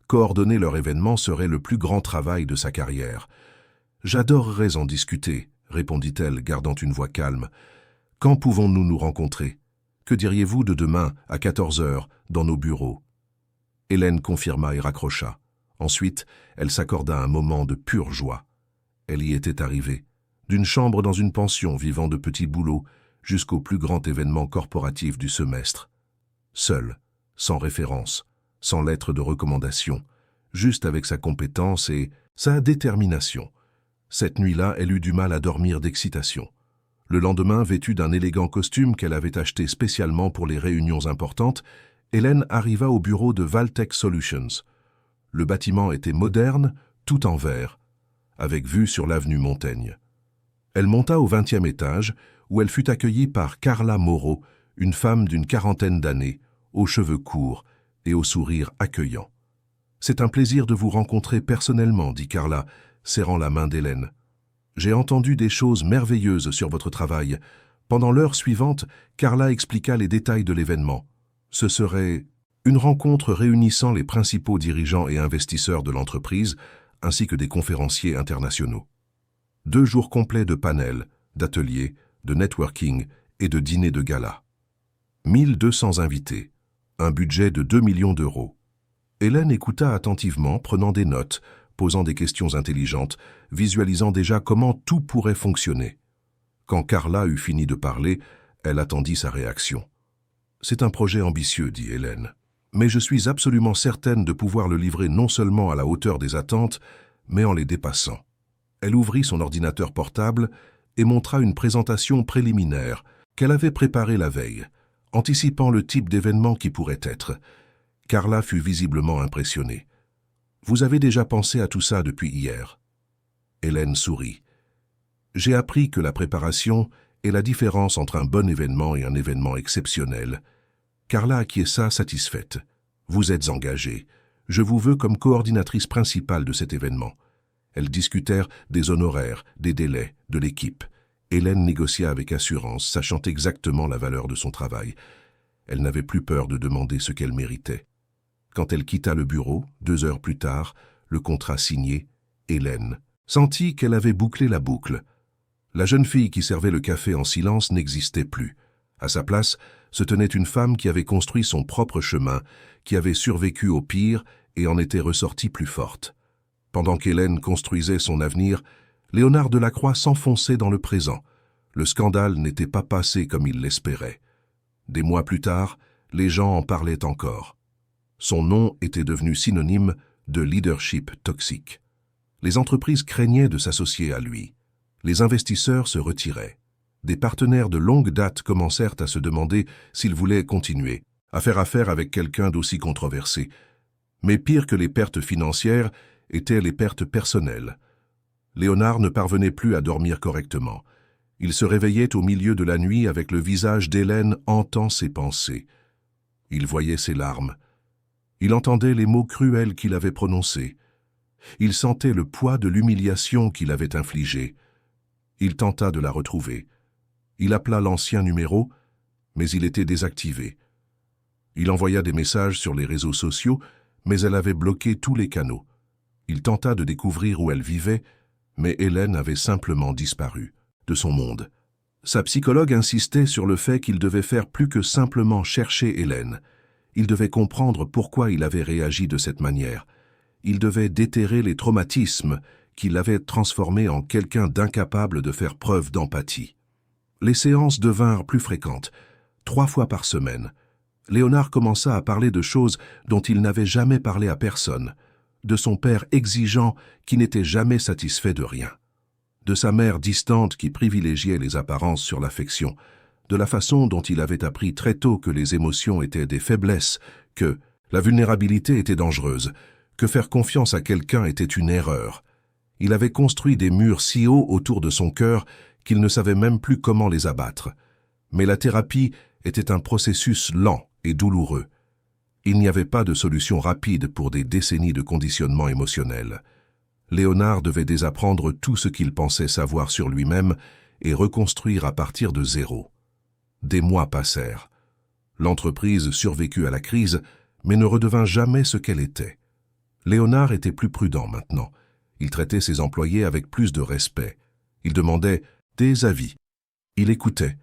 Coordonner leur événement serait le plus grand travail de sa carrière. « J'adorerais en discuter, » répondit-elle, gardant une voix calme. « Quand pouvons-nous nous rencontrer? Que diriez-vous de demain à 14 heures dans nos bureaux ?» Hélène confirma et raccrocha. Ensuite, elle s'accorda un moment de pure joie. Elle y était arrivée, d'une chambre dans une pension vivant de petits boulots jusqu'au plus grand événement corporatif du semestre. Seule, sans référence, sans lettre de recommandation, juste avec sa compétence et sa détermination. Cette nuit-là, elle eut du mal à dormir d'excitation. Le lendemain, vêtue d'un élégant costume qu'elle avait acheté spécialement pour les réunions importantes, Hélène arriva au bureau de Valtech Solutions. Le bâtiment était moderne, tout en verre, avec vue sur l'avenue Montaigne. Elle monta au 20e étage, où elle fut accueillie par Carla Moreau, une femme d'une 40aine d'années, aux cheveux courts et au sourire accueillant. « C'est un plaisir de vous rencontrer personnellement, » dit Carla, serrant la main d'Hélène. « J'ai entendu des choses merveilleuses sur votre travail. » Pendant l'heure suivante, Carla expliqua les détails de l'événement. Ce serait une rencontre réunissant les principaux dirigeants et investisseurs de l'entreprise, ainsi que des conférenciers internationaux. 2 jours complets de panels, d'ateliers, de networking et de dîners de gala. 1200 invités, un budget de 2 millions d'euros. Hélène écouta attentivement, prenant des notes, posant des questions intelligentes, visualisant déjà comment tout pourrait fonctionner. Quand Carla eut fini de parler, elle attendit sa réaction. « C'est un projet ambitieux, dit Hélène, mais je suis absolument certaine de pouvoir le livrer non seulement à la hauteur des attentes, mais en les dépassant. » Elle ouvrit son ordinateur portable et montra une présentation préliminaire qu'elle avait préparée la veille, anticipant le type d'événement qui pourrait être. Carla fut visiblement impressionnée. « Vous avez déjà pensé à tout ça depuis hier ?» Hélène sourit. « J'ai appris que la préparation est la différence entre un bon événement et un événement exceptionnel. » Carla acquiesça satisfaite. « Vous êtes engagée. Je vous veux comme coordinatrice principale de cet événement. » Elles discutèrent des honoraires, des délais, de l'équipe. Hélène négocia avec assurance, sachant exactement la valeur de son travail. Elle n'avait plus peur de demander ce qu'elle méritait. Quand elle quitta le bureau, 2 heures plus tard, le contrat signé, Hélène sentit qu'elle avait bouclé la boucle. La jeune fille qui servait le café en silence n'existait plus. À sa place, se tenait une femme qui avait construit son propre chemin, qui avait survécu au pire et en était ressortie plus forte. Pendant qu'Hélène construisait son avenir, Léonard Delacroix s'enfonçait dans le présent. Le scandale n'était pas passé comme il l'espérait. Des mois plus tard, les gens en parlaient encore. Son nom était devenu synonyme de leadership toxique. Les entreprises craignaient de s'associer à lui. Les investisseurs se retiraient. Des partenaires de longue date commencèrent à se demander s'ils voulaient continuer à faire affaire avec quelqu'un d'aussi controversé. Mais pire que les pertes financières étaient les pertes personnelles. Léonard ne parvenait plus à dormir correctement. Il se réveillait au milieu de la nuit avec le visage d'Hélène hantant ses pensées. Il voyait ses larmes. Il entendait les mots cruels qu'il avait prononcés. Il sentait le poids de l'humiliation qu'il avait infligée. Il tenta de la retrouver. Il appela l'ancien numéro, mais il était désactivé. Il envoya des messages sur les réseaux sociaux, mais elle avait bloqué tous les canaux. Il tenta de découvrir où elle vivait, mais Hélène avait simplement disparu de son monde. Sa psychologue insistait sur le fait qu'il devait faire plus que simplement chercher Hélène. Il devait comprendre pourquoi il avait réagi de cette manière. Il devait déterrer les traumatismes qui l'avaient transformé en quelqu'un d'incapable de faire preuve d'empathie. Les séances devinrent plus fréquentes, 3 fois par semaine. Léonard commença à parler de choses dont il n'avait jamais parlé à personne, de son père exigeant qui n'était jamais satisfait de rien, de sa mère distante qui privilégiait les apparences sur l'affection, de la façon dont il avait appris très tôt que les émotions étaient des faiblesses, que la vulnérabilité était dangereuse, que faire confiance à quelqu'un était une erreur. Il avait construit des murs si hauts autour de son cœur qu'il ne savait même plus comment les abattre. Mais la thérapie était un processus lent et douloureux. Il n'y avait pas de solution rapide pour des décennies de conditionnement émotionnel. Léonard devait désapprendre tout ce qu'il pensait savoir sur lui-même et reconstruire à partir de zéro. Des mois passèrent. L'entreprise survécut à la crise, mais ne redevint jamais ce qu'elle était. Léonard était plus prudent maintenant. Il traitait ses employés avec plus de respect. Il demandait des avis. Il écoutait.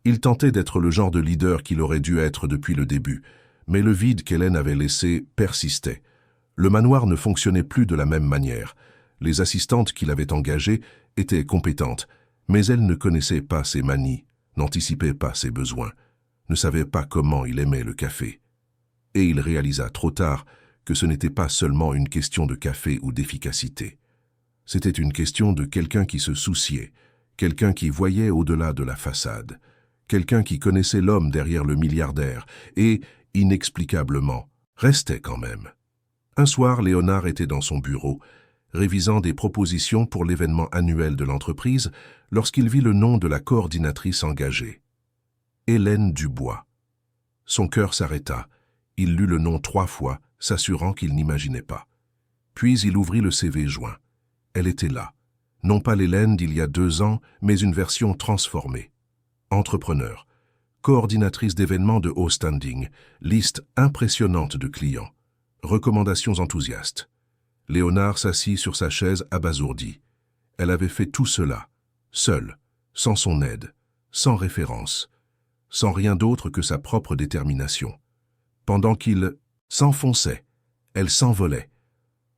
Il tentait d'être le genre de leader qu'il aurait dû être depuis le début, mais le vide qu'Hélène avait laissé persistait. Le manoir ne fonctionnait plus de la même manière. Les assistantes qu'il avait engagées étaient compétentes, mais elles ne connaissaient pas ses manies, n'anticipaient pas ses besoins, ne savaient pas comment il aimait le café. Et il réalisa trop tard que ce n'était pas seulement une question de café ou d'efficacité. C'était une question de quelqu'un qui se souciait, quelqu'un qui voyait au-delà de la façade, quelqu'un qui connaissait l'homme derrière le milliardaire et, inexplicablement, restait quand même. Un soir, Léonard était dans son bureau, révisant des propositions pour l'événement annuel de l'entreprise, lorsqu'il vit le nom de la coordinatrice engagée. Hélène Dubois. Son cœur s'arrêta. Il lut le nom 3 fois, s'assurant qu'il n'imaginait pas. Puis il ouvrit le CV joint. Elle était là. Non pas l'Hélène d'il y a 2 ans, mais une version transformée. Entrepreneur. Coordinatrice d'événements de haut standing. Liste impressionnante de clients. Recommandations enthousiastes. Léonard s'assit sur sa chaise abasourdi. Elle avait fait tout cela, seule, sans son aide, sans référence, sans rien d'autre que sa propre détermination. Pendant qu'il s'enfonçait, elle s'envolait.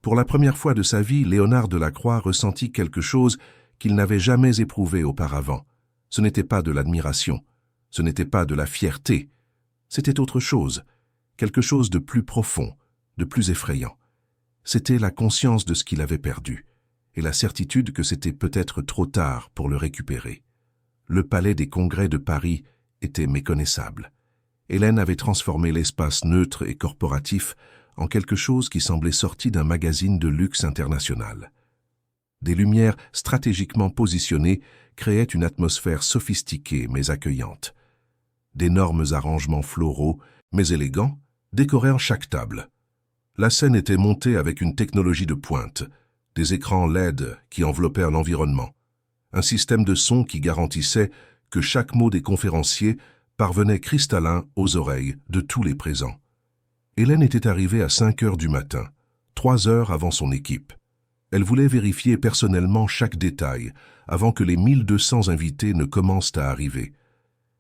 Pour la première fois de sa vie, Léonard Delacroix ressentit quelque chose qu'il n'avait jamais éprouvé auparavant. Ce n'était pas de l'admiration, ce n'était pas de la fierté, c'était autre chose, quelque chose de plus profond, de plus effrayant. C'était la conscience de ce qu'il avait perdu, et la certitude que c'était peut-être trop tard pour le récupérer. Le palais des congrès de Paris était méconnaissable. Hélène avait transformé l'espace neutre et corporatif en quelque chose qui semblait sorti d'un magazine de luxe international. Des lumières stratégiquement positionnées créaient une atmosphère sophistiquée mais accueillante. D'énormes arrangements floraux, mais élégants, décoraient chaque table. La scène était montée avec une technologie de pointe, des écrans LED qui enveloppaient l'environnement, un système de son qui garantissait que chaque mot des conférenciers parvenait cristallin aux oreilles de tous les présents. Hélène était arrivée à 5 heures du matin, 3 heures avant son équipe. Elle voulait vérifier personnellement chaque détail avant que les 1200 invités ne commencent à arriver.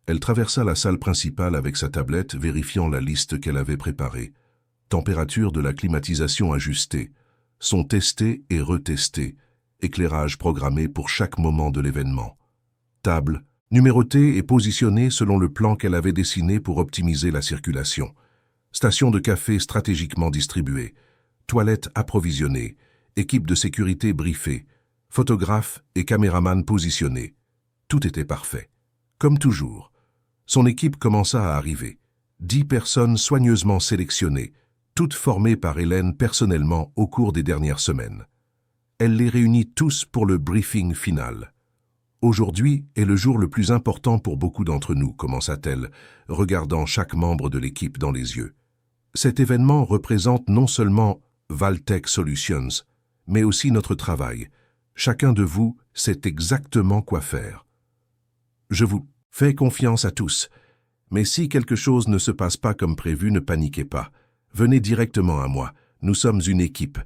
Elle traversa la salle principale avec sa tablette, vérifiant la liste qu'elle avait préparée. Température de la climatisation ajustée, son testé et retesté, éclairage programmé pour chaque moment de l'événement. Table, numérotée et positionnée selon le plan qu'elle avait dessiné pour optimiser la circulation. Station de café stratégiquement distribuée, toilettes approvisionnées, équipe de sécurité briefée, photographes et caméramans positionnés. Tout était parfait. Comme toujours, son équipe commença à arriver. 10 personnes soigneusement sélectionnées, toutes formées par Hélène personnellement au cours des dernières semaines. Elle les réunit tous pour le briefing final. Aujourd'hui est le jour le plus important pour beaucoup d'entre nous, commença-t-elle, regardant chaque membre de l'équipe dans les yeux. Cet événement représente non seulement Valtech Solutions, mais aussi notre travail. Chacun de vous sait exactement quoi faire. Je vous fais confiance à tous, mais si quelque chose ne se passe pas comme prévu, ne paniquez pas. Venez directement à moi, nous sommes une équipe.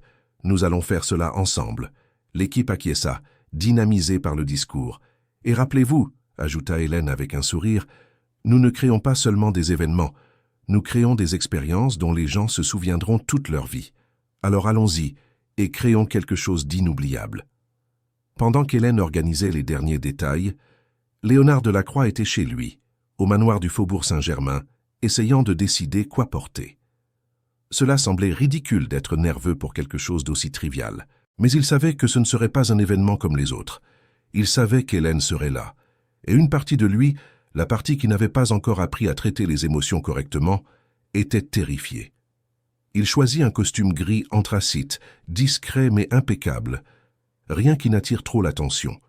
Nous allons faire cela ensemble. L'équipe acquiesça, dynamisée par le discours. Et rappelez-vous, ajouta Hélène avec un sourire, nous ne créons pas seulement des événements, nous créons des expériences dont les gens se souviendront toute leur vie. Alors allons-y et créons quelque chose d'inoubliable. Pendant qu'Hélène organisait les derniers détails, Léonard Delacroix était chez lui, au manoir du Faubourg Saint-Germain, essayant de décider quoi porter. Cela semblait ridicule d'être nerveux pour quelque chose d'aussi trivial, mais il savait que ce ne serait pas un événement comme les autres. Il savait qu'Hélène serait là, et une partie de lui, la partie qui n'avait pas encore appris à traiter les émotions correctement, était terrifiée. Il choisit un costume gris anthracite, discret mais impeccable, rien qui n'attire trop l'attention.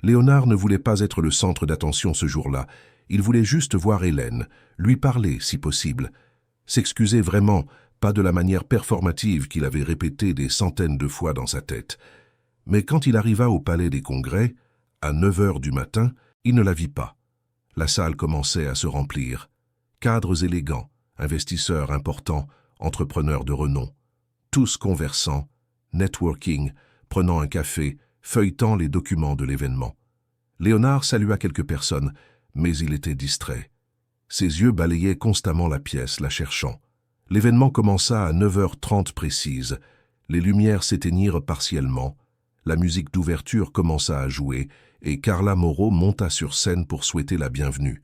Léonard ne voulait pas être le centre d'attention ce jour-là, il voulait juste voir Hélène, lui parler si possible, s'excuser vraiment, pas de la manière performative qu'il avait répétée des centaines de fois dans sa tête. Mais quand il arriva au palais des congrès, à 9 heures du matin, il ne la vit pas. La salle commençait à se remplir. Cadres élégants, investisseurs importants, entrepreneurs de renom, tous conversant, networking, prenant un café, feuilletant les documents de l'événement. Léonard salua quelques personnes, mais il était distrait. Ses yeux balayaient constamment la pièce, la cherchant. L'événement commença à 9h30 précise. Les lumières s'éteignirent partiellement. La musique d'ouverture commença à jouer et Carla Moreau monta sur scène pour souhaiter la bienvenue.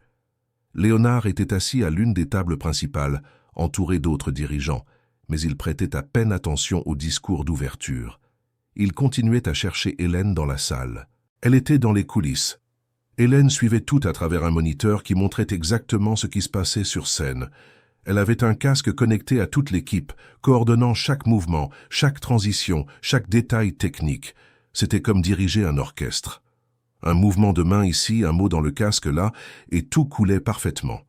Léonard était assis à l'une des tables principales, entouré d'autres dirigeants, mais il prêtait à peine attention au discours d'ouverture. Il continuait à chercher Hélène dans la salle. Elle était dans les coulisses. Hélène suivait tout à travers un moniteur qui montrait exactement ce qui se passait sur scène. Elle avait un casque connecté à toute l'équipe, coordonnant chaque mouvement, chaque transition, chaque détail technique. C'était comme diriger un orchestre. Un mouvement de main ici, un mot dans le casque là, et tout coulait parfaitement.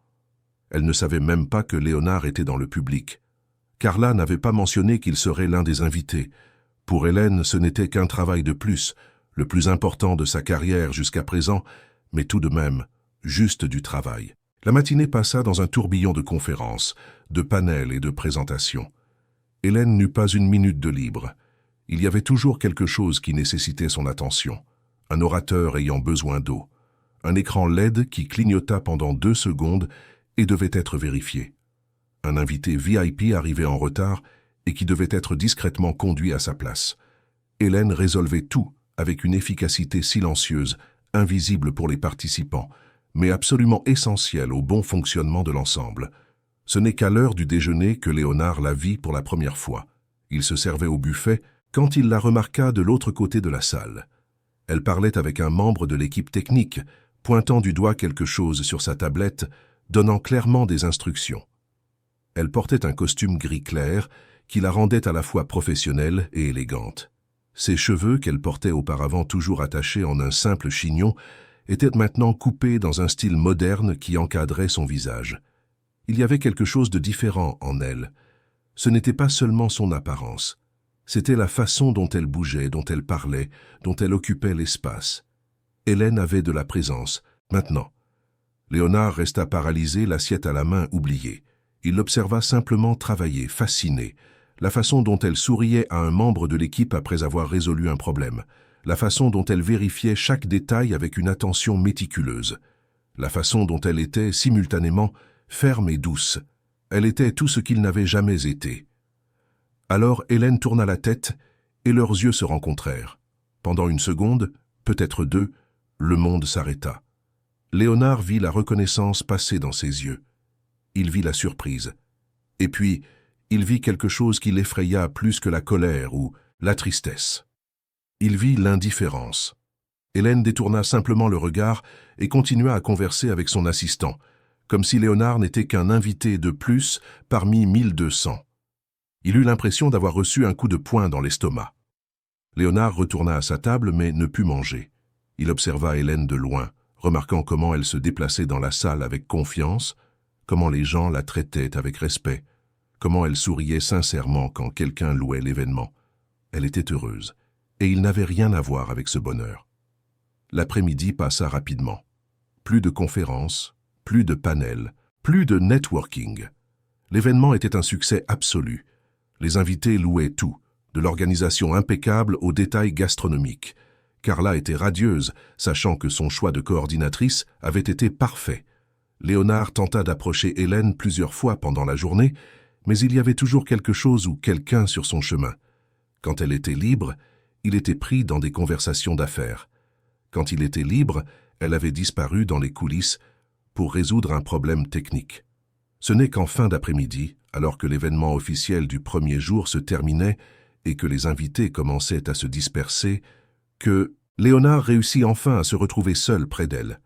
Elle ne savait même pas que Léonard était dans le public. Carla n'avait pas mentionné qu'il serait l'un des invités. Pour Hélène, ce n'était qu'un travail de plus, le plus important de sa carrière jusqu'à présent, mais tout de même, juste du travail. La matinée passa dans un tourbillon de conférences, de panels et de présentations. Hélène n'eut pas une minute de libre. Il y avait toujours quelque chose qui nécessitait son attention. Un orateur ayant besoin d'eau, un écran LED qui clignota pendant 2 secondes et devait être vérifié. Un invité VIP arrivait en retard et qui devait être discrètement conduit à sa place. Hélène résolvait tout avec une efficacité silencieuse, invisible pour les participants, mais absolument essentielle au bon fonctionnement de l'ensemble. Ce n'est qu'à l'heure du déjeuner que Léonard la vit pour la première fois. Il se servait au buffet quand il la remarqua de l'autre côté de la salle. Elle parlait avec un membre de l'équipe technique, pointant du doigt quelque chose sur sa tablette, donnant clairement des instructions. Elle portait un costume gris clair qui la rendait à la fois professionnelle et élégante. Ses cheveux, qu'elle portait auparavant toujours attachés en un simple chignon, étaient maintenant coupés dans un style moderne qui encadrait son visage. Il y avait quelque chose de différent en elle. Ce n'était pas seulement son apparence. C'était la façon dont elle bougeait, dont elle parlait, dont elle occupait l'espace. Hélène avait de la présence, maintenant. Léonard resta paralysé, l'assiette à la main oubliée. Il l'observa simplement travailler, fasciné. La façon dont elle souriait à un membre de l'équipe après avoir résolu un problème. La façon dont elle vérifiait chaque détail avec une attention méticuleuse. La façon dont elle était, simultanément, ferme et douce. Elle était tout ce qu'il n'avait jamais été. Alors Hélène tourna la tête et leurs yeux se rencontrèrent. Pendant une seconde, peut-être 2, le monde s'arrêta. Léonard vit la reconnaissance passer dans ses yeux. Il vit la surprise. Et puis, il vit quelque chose qui l'effraya plus que la colère ou la tristesse. Il vit l'indifférence. Hélène détourna simplement le regard et continua à converser avec son assistant, comme si Léonard n'était qu'un invité de plus parmi 1200. Il eut l'impression d'avoir reçu un coup de poing dans l'estomac. Léonard retourna à sa table mais ne put manger. Il observa Hélène de loin, remarquant comment elle se déplaçait dans la salle avec confiance, comment les gens la traitaient avec respect, comment elle souriait sincèrement quand quelqu'un louait l'événement. Elle était heureuse, et il n'avait rien à voir avec ce bonheur. L'après-midi passa rapidement. Plus de conférences, plus de panels, plus de networking. L'événement était un succès absolu. Les invités louaient tout, de l'organisation impeccable aux détails gastronomiques. Carla était radieuse, sachant que son choix de coordinatrice avait été parfait. Léonard tenta d'approcher Hélène plusieurs fois pendant la journée, mais il y avait toujours quelque chose ou quelqu'un sur son chemin. Quand elle était libre, il était pris dans des conversations d'affaires. Quand il était libre, elle avait disparu dans les coulisses pour résoudre un problème technique. Ce n'est qu'en fin d'après-midi, alors que l'événement officiel du premier jour se terminait et que les invités commençaient à se disperser, que Léonard réussit enfin à se retrouver seul près d'elle.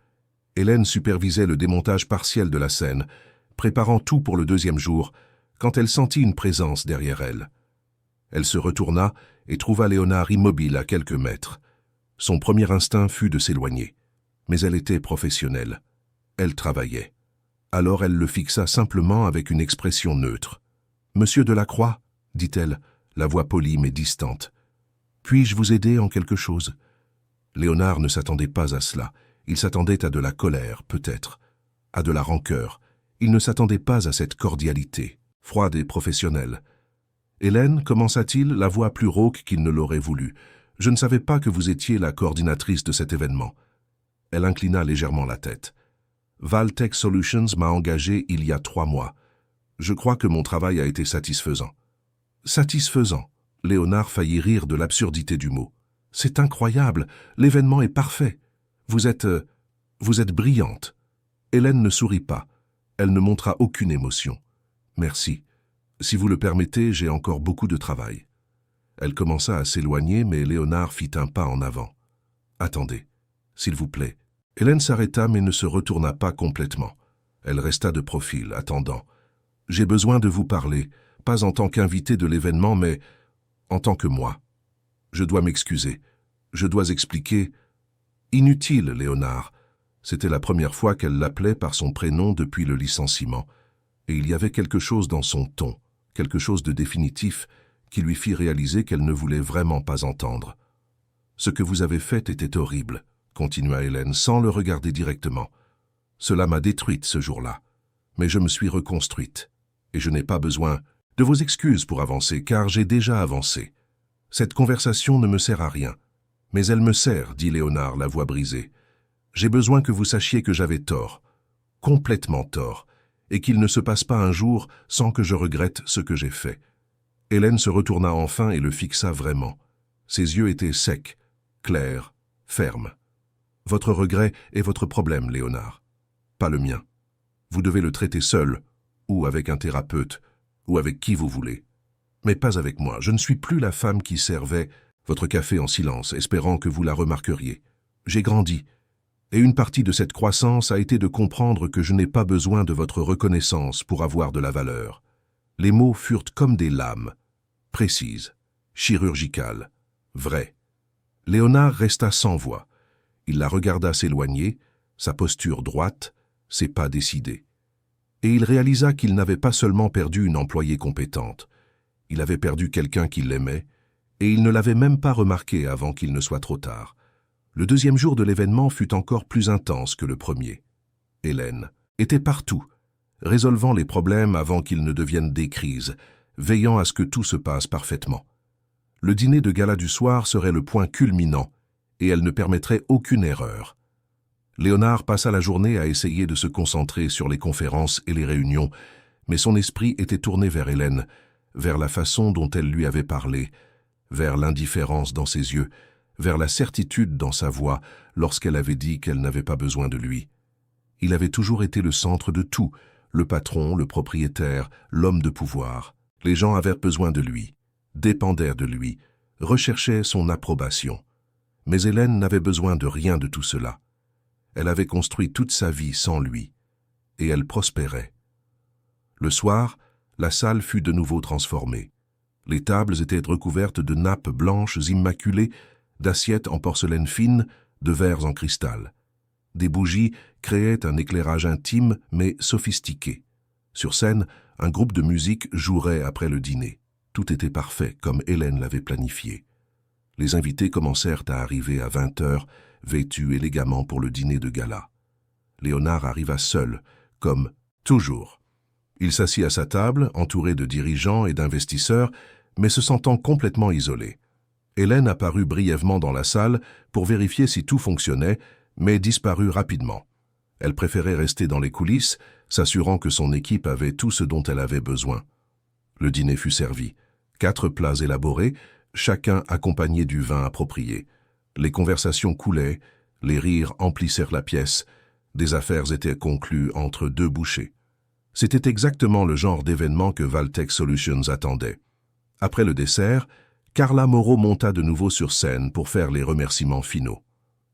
Hélène supervisait le démontage partiel de la scène, préparant tout pour le deuxième jour, quand elle sentit une présence derrière elle. Elle se retourna et trouva Léonard immobile à quelques mètres. Son premier instinct fut de s'éloigner. Mais elle était professionnelle. Elle travaillait. Alors elle le fixa simplement avec une expression neutre. « Monsieur Delacroix » dit-elle, la voix polie mais distante. « Puis-je vous aider en quelque chose ?» Léonard ne s'attendait pas à cela. Il s'attendait à de la colère, peut-être, à de la rancœur. Il ne s'attendait pas à cette cordialité, froide et professionnelle. « Hélène, commença-t-il, la voix plus rauque qu'il ne l'aurait voulu, « je ne savais pas que vous étiez la coordinatrice de cet événement. » Elle inclina légèrement la tête. « Valtech Solutions m'a engagé il y a 3 mois. Je crois que mon travail a été satisfaisant. » Satisfaisant. Léonard faillit rire de l'absurdité du mot. « C'est incroyable, l'événement est parfait. Vous êtes brillante. » Hélène ne sourit pas. Elle ne montra aucune émotion. « Merci. Si vous le permettez, j'ai encore beaucoup de travail. » Elle commença à s'éloigner, mais Léonard fit un pas en avant. « Attendez, s'il vous plaît. » Hélène s'arrêta mais ne se retourna pas complètement. Elle resta de profil, attendant. « J'ai besoin de vous parler, pas en tant qu'invité de l'événement, mais en tant que moi. Je dois m'excuser. Je dois expliquer. » « Inutile, Léonard. » C'était la première fois qu'elle l'appelait par son prénom depuis le licenciement, et il y avait quelque chose dans son ton, quelque chose de définitif, qui lui fit réaliser qu'elle ne voulait vraiment pas entendre. « Ce que vous avez fait était horrible, » continua Hélène sans le regarder directement. « Cela m'a détruite ce jour-là, mais je me suis reconstruite, et je n'ai pas besoin de vos excuses pour avancer, car j'ai déjà avancé. Cette conversation ne me sert à rien. » « Mais elle me sert, dit Léonard, la voix brisée. J'ai besoin que vous sachiez que j'avais tort, complètement tort, et qu'il ne se passe pas un jour sans que je regrette ce que j'ai fait. » Hélène se retourna enfin et le fixa vraiment. Ses yeux étaient secs, clairs, fermes. « Votre regret est votre problème, Léonard, pas le mien. Vous devez le traiter seul, ou avec un thérapeute, ou avec qui vous voulez. Mais pas avec moi. Je ne suis plus la femme qui servait votre café en silence, espérant que vous la remarqueriez. J'ai grandi, et une partie de cette croissance a été de comprendre que je n'ai pas besoin de votre reconnaissance pour avoir de la valeur. » Les mots furent comme des lames, précises, chirurgicales, vraies. Léonard resta sans voix. Il la regarda s'éloigner, sa posture droite, ses pas décidés. Et il réalisa qu'il n'avait pas seulement perdu une employée compétente. Il avait perdu quelqu'un qui l'aimait, et il ne l'avait même pas remarqué avant qu'il ne soit trop tard. Le deuxième jour de l'événement fut encore plus intense que le premier. Hélène était partout, résolvant les problèmes avant qu'ils ne deviennent des crises, veillant à ce que tout se passe parfaitement. Le dîner de gala du soir serait le point culminant, et elle ne permettrait aucune erreur. Léonard passa la journée à essayer de se concentrer sur les conférences et les réunions, mais son esprit était tourné vers Hélène, vers la façon dont elle lui avait parlé, vers l'indifférence dans ses yeux, vers la certitude dans sa voix lorsqu'elle avait dit qu'elle n'avait pas besoin de lui. Il avait toujours été le centre de tout, le patron, le propriétaire, l'homme de pouvoir. Les gens avaient besoin de lui, dépendaient de lui, recherchaient son approbation. Mais Hélène n'avait besoin de rien de tout cela. Elle avait construit toute sa vie sans lui, et elle prospérait. Le soir, la salle fut de nouveau transformée. Les tables étaient recouvertes de nappes blanches immaculées, d'assiettes en porcelaine fine, de verres en cristal. Des bougies créaient un éclairage intime mais sophistiqué. Sur scène, un groupe de musique jouerait après le dîner. Tout était parfait, comme Hélène l'avait planifié. Les invités commencèrent à arriver à 20h, vêtus élégamment pour le dîner de gala. Léonard arriva seul, comme toujours. Il s'assit à sa table, entouré de dirigeants et d'investisseurs, mais se sentant complètement isolé. Hélène apparut brièvement dans la salle pour vérifier si tout fonctionnait, mais disparut rapidement. Elle préférait rester dans les coulisses, s'assurant que son équipe avait tout ce dont elle avait besoin. Le dîner fut servi. 4 plats élaborés, chacun accompagné du vin approprié. Les conversations coulaient, les rires emplissèrent la pièce, des affaires étaient conclues entre 2 bouchées. C'était exactement le genre d'événement que Valtech Solutions attendait. Après le dessert, Carla Moreau monta de nouveau sur scène pour faire les remerciements finaux.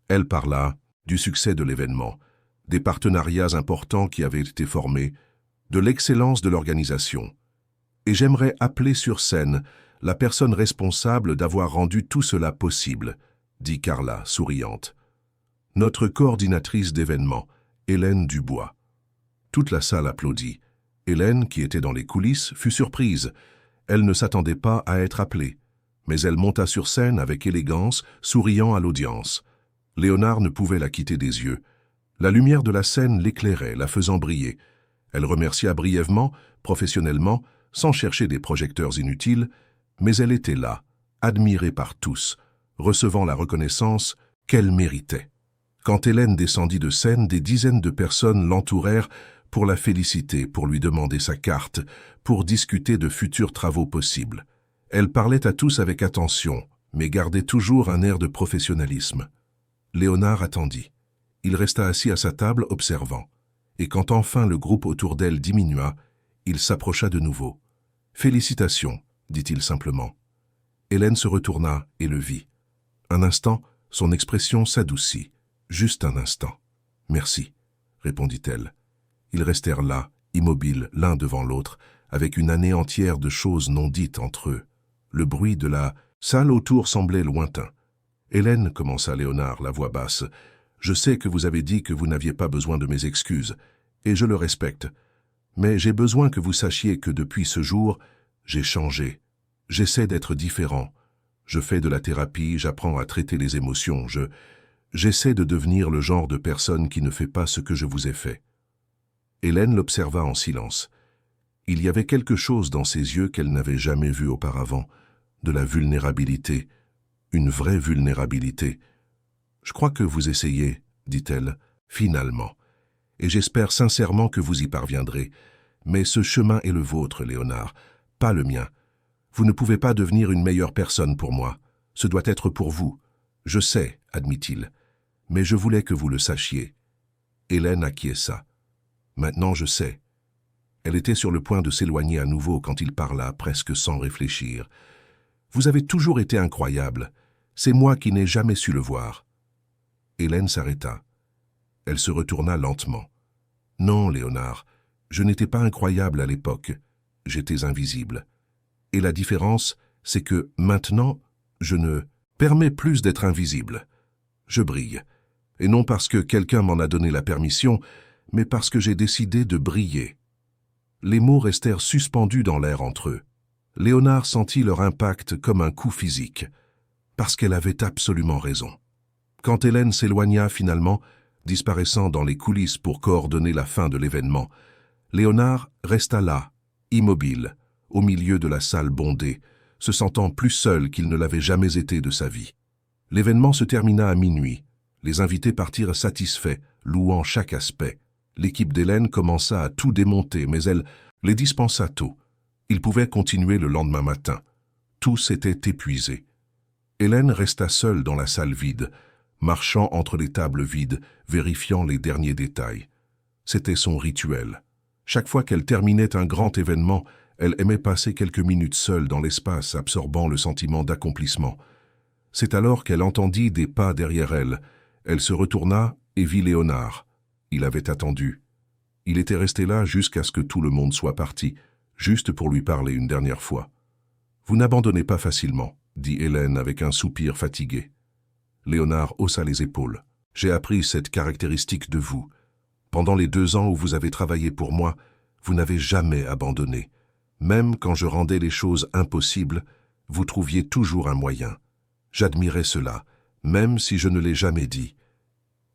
Elle parla du succès de l'événement, des partenariats importants qui avaient été formés, de l'excellence de l'organisation. Et j'aimerais appeler sur scène la personne responsable d'avoir rendu tout cela possible, dit Carla, souriante. Notre coordinatrice d'événements, Hélène Dubois. Toute la salle applaudit. Hélène, qui était dans les coulisses, fut surprise. Elle ne s'attendait pas à être appelée. Mais elle monta sur scène avec élégance, souriant à l'audience. Léonard ne pouvait la quitter des yeux. La lumière de la scène l'éclairait, la faisant briller. Elle remercia brièvement, professionnellement, sans chercher des projecteurs inutiles, mais elle était là, admirée par tous, recevant la reconnaissance qu'elle méritait. Quand Hélène descendit de scène, des dizaines de personnes l'entourèrent pour la féliciter, pour lui demander sa carte, pour discuter de futurs travaux possibles. Elle parlait à tous avec attention, mais gardait toujours un air de professionnalisme. Léonard attendit. Il resta assis à sa table observant, et quand enfin le groupe autour d'elle diminua, il s'approcha de nouveau. « Félicitations », dit-il simplement. Hélène se retourna et le vit. Un instant, son expression s'adoucit. Juste un instant. « Merci », répondit-elle. Ils restèrent là, immobiles l'un devant l'autre, avec une année entière de choses non dites entre eux. Le bruit de la salle autour semblait lointain. « Hélène, » commença Léonard, la voix basse, « je sais que vous avez dit que vous n'aviez pas besoin de mes excuses, et je le respecte. Mais j'ai besoin que vous sachiez que depuis ce jour, j'ai changé. J'essaie d'être différent. Je fais de la thérapie, j'apprends à traiter les émotions, j'essaie de devenir le genre de personne qui ne fait pas ce que je vous ai fait. » Hélène l'observa en silence. Il y avait quelque chose dans ses yeux qu'elle n'avait jamais vu auparavant, de la vulnérabilité, une vraie vulnérabilité. « Je crois que vous essayez, » dit-elle, finalement. Et j'espère sincèrement que vous y parviendrez. Mais ce chemin est le vôtre, Léonard, pas le mien. Vous ne pouvez pas devenir une meilleure personne pour moi. Ce doit être pour vous. Je sais, admit-il. Mais je voulais que vous le sachiez. Hélène acquiesça. Maintenant je sais. Elle était sur le point de s'éloigner à nouveau quand il parla, presque sans réfléchir. Vous avez toujours été incroyable. C'est moi qui n'ai jamais su le voir. Hélène s'arrêta. Elle se retourna lentement. Non, Léonard, je n'étais pas incroyable à l'époque. J'étais invisible. Et la différence, c'est que maintenant, je ne permets plus d'être invisible. Je brille. Et non parce que quelqu'un m'en a donné la permission, mais parce que j'ai décidé de briller. Les mots restèrent suspendus dans l'air entre eux. Léonard sentit leur impact comme un coup physique, parce qu'elle avait absolument raison. Quand Hélène s'éloigna finalement, disparaissant dans les coulisses pour coordonner la fin de l'événement, Léonard resta là, immobile, au milieu de la salle bondée, se sentant plus seul qu'il ne l'avait jamais été de sa vie. L'événement se termina à minuit. Les invités partirent satisfaits, louant chaque aspect. L'équipe d'Hélène commença à tout démonter, mais elle les dispensa tôt. Ils pouvaient continuer le lendemain matin. Tous étaient épuisés. Hélène resta seule dans la salle vide, marchant entre les tables vides, vérifiant les derniers détails. C'était son rituel. Chaque fois qu'elle terminait un grand événement, elle aimait passer quelques minutes seule dans l'espace, absorbant le sentiment d'accomplissement. C'est alors qu'elle entendit des pas derrière elle. Elle se retourna et vit Léonard. Il avait attendu. Il était resté là jusqu'à ce que tout le monde soit parti, juste pour lui parler une dernière fois. « Vous n'abandonnez pas facilement », dit Hélène avec un soupir fatigué. Léonard haussa les épaules. « J'ai appris cette caractéristique de vous. Pendant les 2 ans où vous avez travaillé pour moi, vous n'avez jamais abandonné. Même quand je rendais les choses impossibles, vous trouviez toujours un moyen. J'admirais cela, même si je ne l'ai jamais dit. »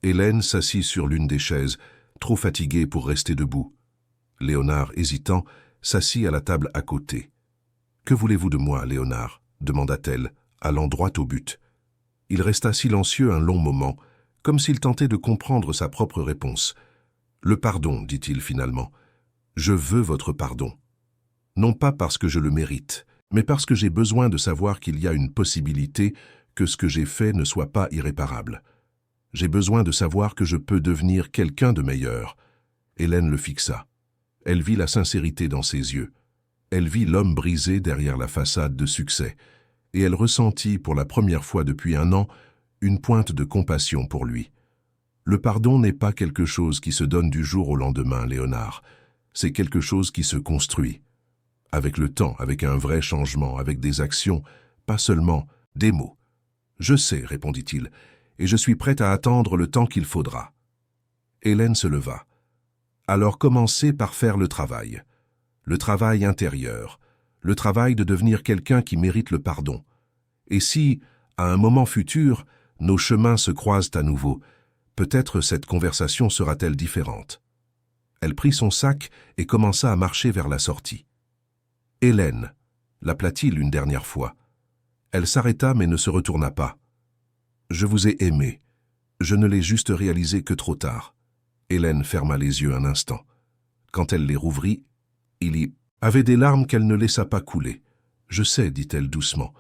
Hélène s'assit sur l'une des chaises, trop fatiguée pour rester debout. Léonard, hésitant, s'assit à la table à côté. « Que voulez-vous de moi, Léonard » demanda-t-elle, allant droit au but. Il resta silencieux un long moment, comme s'il tentait de comprendre sa propre réponse. « Le pardon, dit-il finalement. Je veux votre pardon. Non pas parce que je le mérite, mais parce que j'ai besoin de savoir qu'il y a une possibilité que ce que j'ai fait ne soit pas irréparable. J'ai besoin de savoir que je peux devenir quelqu'un de meilleur. » Hélène le fixa. Elle vit la sincérité dans ses yeux. Elle vit l'homme brisé derrière la façade de succès, et elle ressentit pour la première fois depuis 1 an une pointe de compassion pour lui. Le pardon n'est pas quelque chose qui se donne du jour au lendemain, Léonard. C'est quelque chose qui se construit. Avec le temps, avec un vrai changement, avec des actions, pas seulement des mots. « Je sais, répondit-il, et je suis prête à attendre le temps qu'il faudra. » Hélène se leva. « Alors commencez par faire le travail intérieur, le travail de devenir quelqu'un qui mérite le pardon. Et si, à un moment futur, nos chemins se croisent à nouveau, peut-être cette conversation sera-t-elle différente. » Elle prit son sac et commença à marcher vers la sortie. « Hélène » l'appela-t-il une dernière fois. Elle s'arrêta mais ne se retourna pas. « Je vous ai aimé. Je ne l'ai juste réalisé que trop tard. » Hélène ferma les yeux un instant. Quand elle les rouvrit, il y avait des larmes qu'elle ne laissa pas couler. « Je sais, dit-elle doucement.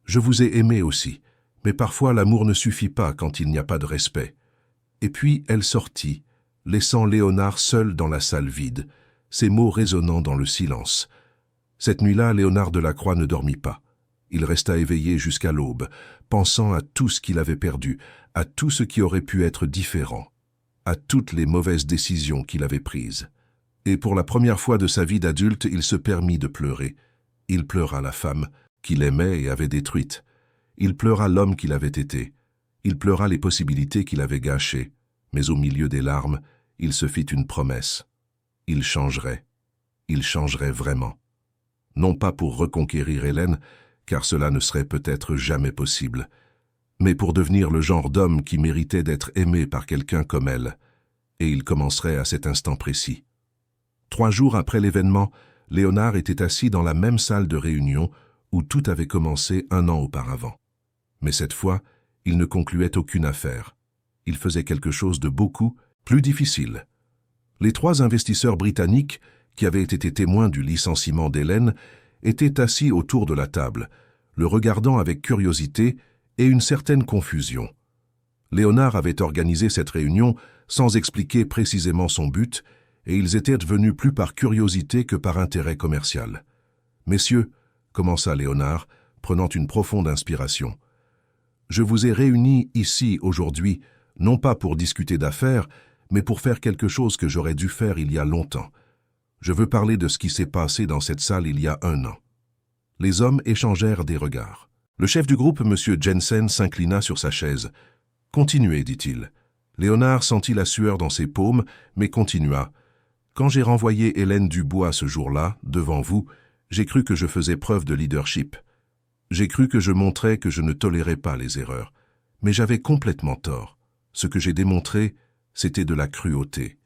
Je vous ai aimé aussi, mais parfois l'amour ne suffit pas quand il n'y a pas de respect. » Et puis elle sortit, laissant Léonard seul dans la salle vide, ses mots résonnant dans le silence. Cette nuit-là, Léonard Delacroix ne dormit pas. Il resta éveillé jusqu'à l'aube, pensant à tout ce qu'il avait perdu, à tout ce qui aurait pu être différent, à toutes les mauvaises décisions qu'il avait prises. Et pour la première fois de sa vie d'adulte, il se permit de pleurer. Il pleura la femme qu'il aimait et avait détruite. Il pleura l'homme qu'il avait été. Il pleura les possibilités qu'il avait gâchées. Mais au milieu des larmes, il se fit une promesse. Il changerait. Il changerait vraiment. Non pas pour reconquérir Hélène, car cela ne serait peut-être jamais possible, mais pour devenir le genre d'homme qui méritait d'être aimé par quelqu'un comme elle. Et il commencerait à cet instant précis. 3 jours après l'événement, Léonard était assis dans la même salle de réunion où tout avait commencé 1 an auparavant. Mais cette fois, il ne concluait aucune affaire. Il faisait quelque chose de beaucoup plus difficile. Les 3 investisseurs britanniques, qui avaient été témoins du licenciement d'Hélène, étaient assis autour de la table, le regardant avec curiosité et une certaine confusion. Léonard avait organisé cette réunion sans expliquer précisément son but, et ils étaient venus plus par curiosité que par intérêt commercial. « Messieurs, » commença Léonard, prenant une profonde inspiration, « je vous ai réunis ici aujourd'hui, non pas pour discuter d'affaires, mais pour faire quelque chose que j'aurais dû faire il y a longtemps. Je veux parler de ce qui s'est passé dans cette salle il y a 1 an. » Les hommes échangèrent des regards. Le chef du groupe, M. Jensen, s'inclina sur sa chaise. « Continuez, dit-il. » Léonard sentit la sueur dans ses paumes, mais continua. « Quand j'ai renvoyé Hélène Dubois ce jour-là, devant vous, j'ai cru que je faisais preuve de leadership. J'ai cru que je montrais que je ne tolérais pas les erreurs. Mais j'avais complètement tort. Ce que j'ai démontré, c'était de la cruauté.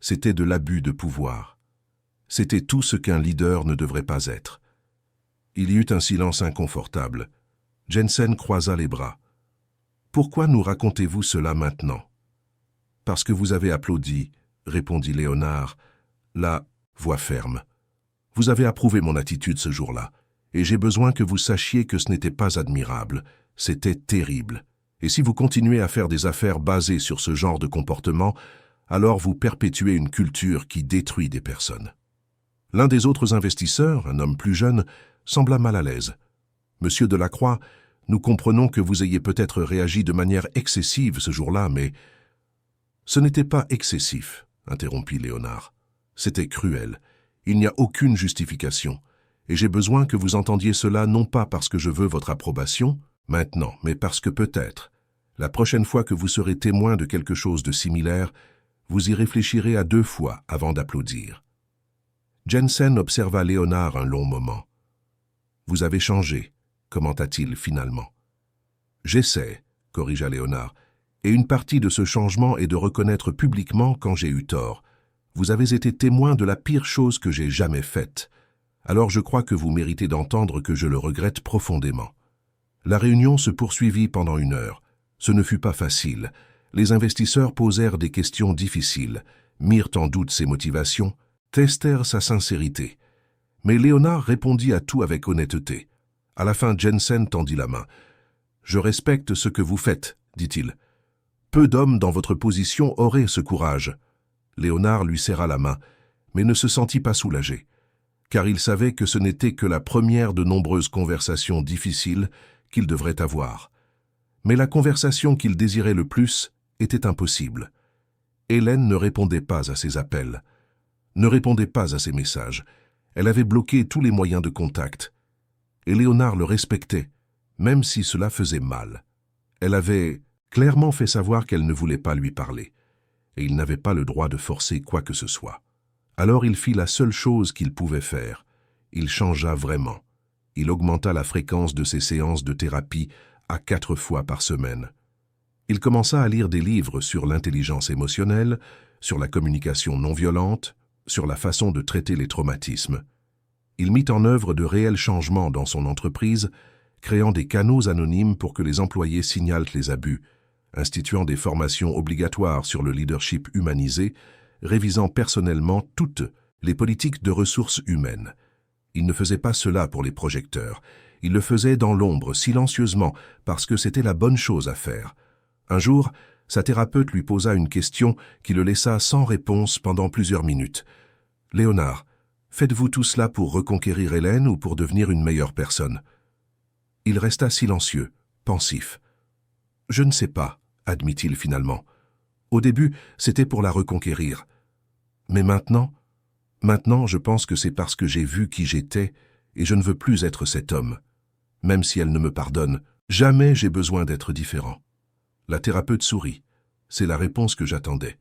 C'était de l'abus de pouvoir. C'était tout ce qu'un leader ne devrait pas être. » Il y eut un silence inconfortable. Jensen croisa les bras. « Pourquoi nous racontez-vous cela maintenant ?»« Parce que vous avez applaudi, » répondit Léonard, la voix ferme. « Vous avez approuvé mon attitude ce jour-là, et j'ai besoin que vous sachiez que ce n'était pas admirable, c'était terrible. Et si vous continuez à faire des affaires basées sur ce genre de comportement, alors vous perpétuez une culture qui détruit des personnes. » L'un des autres investisseurs, un homme plus jeune, sembla mal à l'aise. « Monsieur Delacroix, nous comprenons que vous ayez peut-être réagi de manière excessive ce jour-là, mais... » « Ce n'était pas excessif, » interrompit Léonard. « C'était cruel. Il n'y a aucune justification. Et j'ai besoin que vous entendiez cela non pas parce que je veux votre approbation, maintenant, mais parce que peut-être, la prochaine fois que vous serez témoin de quelque chose de similaire, vous y réfléchirez à 2 fois avant d'applaudir. » Jensen observa Léonard un long moment. « Vous avez changé, » commenta-t-il finalement. « J'essaie, » corrigea Léonard, « et une partie de ce changement est de reconnaître publiquement quand j'ai eu tort. Vous avez été témoin de la pire chose que j'ai jamais faite. Alors je crois que vous méritez d'entendre que je le regrette profondément. » La réunion se poursuivit pendant 1 heure. Ce ne fut pas facile. Les investisseurs posèrent des questions difficiles, mirent en doute ses motivations, testèrent sa sincérité. Mais Léonard répondit à tout avec honnêteté. À la fin, Jensen tendit la main. « Je respecte ce que vous faites, » dit-il. « Peu d'hommes dans votre position auraient ce courage. » Léonard lui serra la main, mais ne se sentit pas soulagé, car il savait que ce n'était que la première de nombreuses conversations difficiles qu'il devrait avoir. Mais la conversation qu'il désirait le plus était impossible. Hélène ne répondait pas à ses appels, ne répondait pas à ses messages. Elle avait bloqué tous les moyens de contact. Et Léonard le respectait, même si cela faisait mal. Elle avait clairement fait savoir qu'elle ne voulait pas lui parler, et il n'avait pas le droit de forcer quoi que ce soit. Alors il fit la seule chose qu'il pouvait faire. Il changea vraiment. Il augmenta la fréquence de ses séances de thérapie à 4 fois par semaine. Il commença à lire des livres sur l'intelligence émotionnelle, sur la communication non violente, sur la façon de traiter les traumatismes. Il mit en œuvre de réels changements dans son entreprise, créant des canaux anonymes pour que les employés signalent les abus, instituant des formations obligatoires sur le leadership humanisé, révisant personnellement toutes les politiques de ressources humaines. Il ne faisait pas cela pour les projecteurs. Il le faisait dans l'ombre, silencieusement, parce que c'était la bonne chose à faire. Un jour, sa thérapeute lui posa une question qui le laissa sans réponse pendant plusieurs minutes. « Léonard, faites-vous tout cela pour reconquérir Hélène ou pour devenir une meilleure personne ?» Il resta silencieux, pensif. « Je ne sais pas, » admit-il finalement. « Au début, c'était pour la reconquérir. Mais maintenant, je pense que c'est parce que j'ai vu qui j'étais et je ne veux plus être cet homme. Même si elle ne me pardonne, jamais j'ai besoin d'être différent. » La thérapeute sourit. C'est la réponse que j'attendais.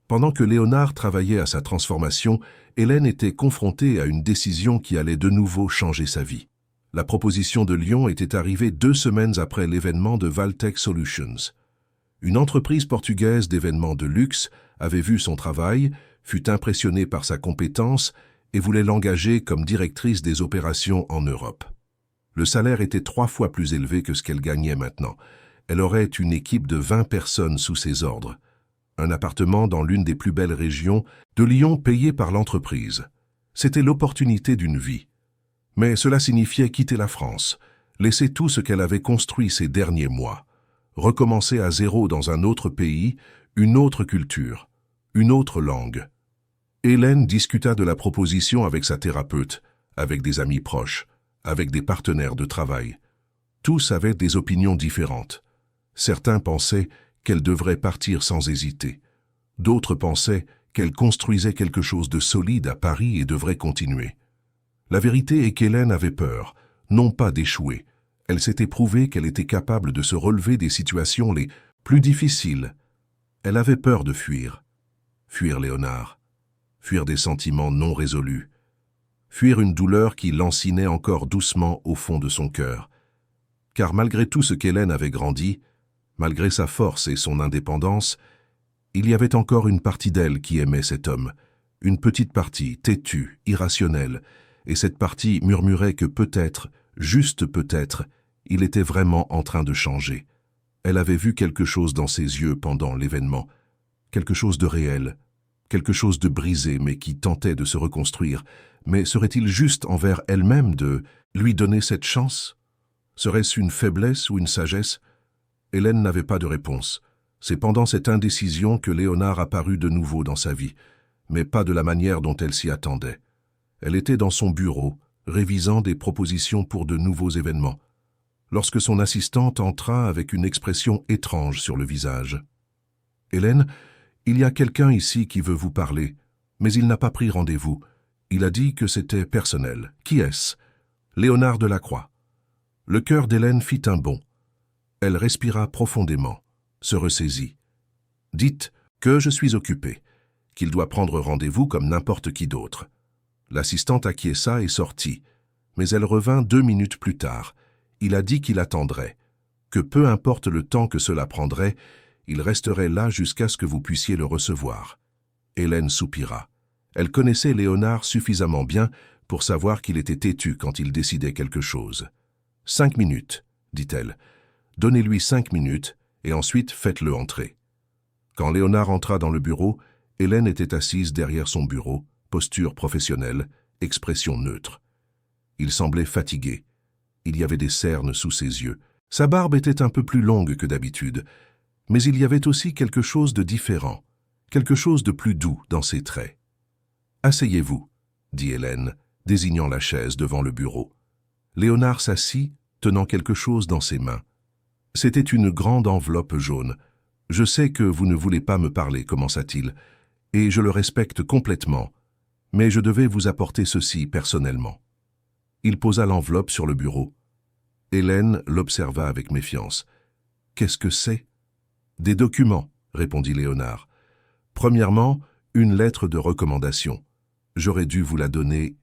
Pendant que Léonard travaillait à sa transformation, Hélène était confrontée à une décision qui allait de nouveau changer sa vie. La proposition de Lyon était arrivée 2 semaines après l'événement de Valtech Solutions. Une entreprise portugaise d'événements de luxe avait vu son travail, fut impressionnée par sa compétence et voulait l'engager comme directrice des opérations en Europe. Le salaire était 3 fois plus élevé que ce qu'elle gagnait maintenant. Elle aurait une équipe de 20 personnes sous ses ordres. Un appartement dans l'une des plus belles régions de Lyon payé par l'entreprise. C'était l'opportunité d'une vie. Mais cela signifiait quitter la France, laisser tout ce qu'elle avait construit ces derniers mois, recommencer à zéro dans un autre pays, une autre culture, une autre langue. Hélène discuta de la proposition avec sa thérapeute, avec des amis proches, avec des partenaires de travail. Tous avaient des opinions différentes. Certains pensaient qu'elle devrait partir sans hésiter. D'autres pensaient qu'elle construisait quelque chose de solide à Paris et devrait continuer. La vérité est qu'Hélène avait peur, non pas d'échouer. Elle s'était prouvé qu'elle était capable de se relever des situations les plus difficiles. Elle avait peur de fuir. Fuir Léonard. Fuir des sentiments non résolus. Fuir une douleur qui lancinait encore doucement au fond de son cœur. Car malgré tout ce qu'Hélène avait grandi, malgré sa force et son indépendance, il y avait encore une partie d'elle qui aimait cet homme, une petite partie, têtue, irrationnelle, et cette partie murmurait que peut-être, juste peut-être, il était vraiment en train de changer. Elle avait vu quelque chose dans ses yeux pendant l'événement, quelque chose de réel, quelque chose de brisé mais qui tentait de se reconstruire. Mais serait-il juste envers elle-même de lui donner cette chance? Serait-ce une faiblesse ou une sagesse? Hélène n'avait pas de réponse. C'est pendant cette indécision que Léonard apparut de nouveau dans sa vie, mais pas de la manière dont elle s'y attendait. Elle était dans son bureau, révisant des propositions pour de nouveaux événements, lorsque son assistante entra avec une expression étrange sur le visage. « Hélène, il y a quelqu'un ici qui veut vous parler, mais il n'a pas pris rendez-vous. Il a dit que c'était personnel. Qui est-ce? » Léonard Delacroix. Le cœur d'Hélène fit un bond. Elle respira profondément, se ressaisit. « Dites que je suis occupée, qu'il doit prendre rendez-vous comme n'importe qui d'autre. » L'assistante acquiesça et sortit, mais elle revint 2 minutes plus tard. Il a dit qu'il attendrait, que peu importe le temps que cela prendrait, il resterait là jusqu'à ce que vous puissiez le recevoir. Hélène soupira. Elle connaissait Léonard suffisamment bien pour savoir qu'il était têtu quand il décidait quelque chose. « 5 minutes, dit-elle. Donnez-lui 5 minutes et ensuite faites-le entrer. » Quand Léonard entra dans le bureau, Hélène était assise derrière son bureau, posture professionnelle, expression neutre. Il semblait fatigué. Il y avait des cernes sous ses yeux. Sa barbe était un peu plus longue que d'habitude, mais il y avait aussi quelque chose de différent, quelque chose de plus doux dans ses traits. « Asseyez-vous, » dit Hélène, désignant la chaise devant le bureau. Léonard s'assit, tenant quelque chose dans ses mains. C'était une grande enveloppe jaune. « Je sais que vous ne voulez pas me parler, commença-t-il, et je le respecte complètement, mais je devais vous apporter ceci personnellement. » Il posa l'enveloppe sur le bureau. Hélène l'observa avec méfiance. « Qu'est-ce que c'est ?»« Des documents, » répondit Léonard. « Premièrement, une lettre de recommandation. J'aurais dû vous la donner,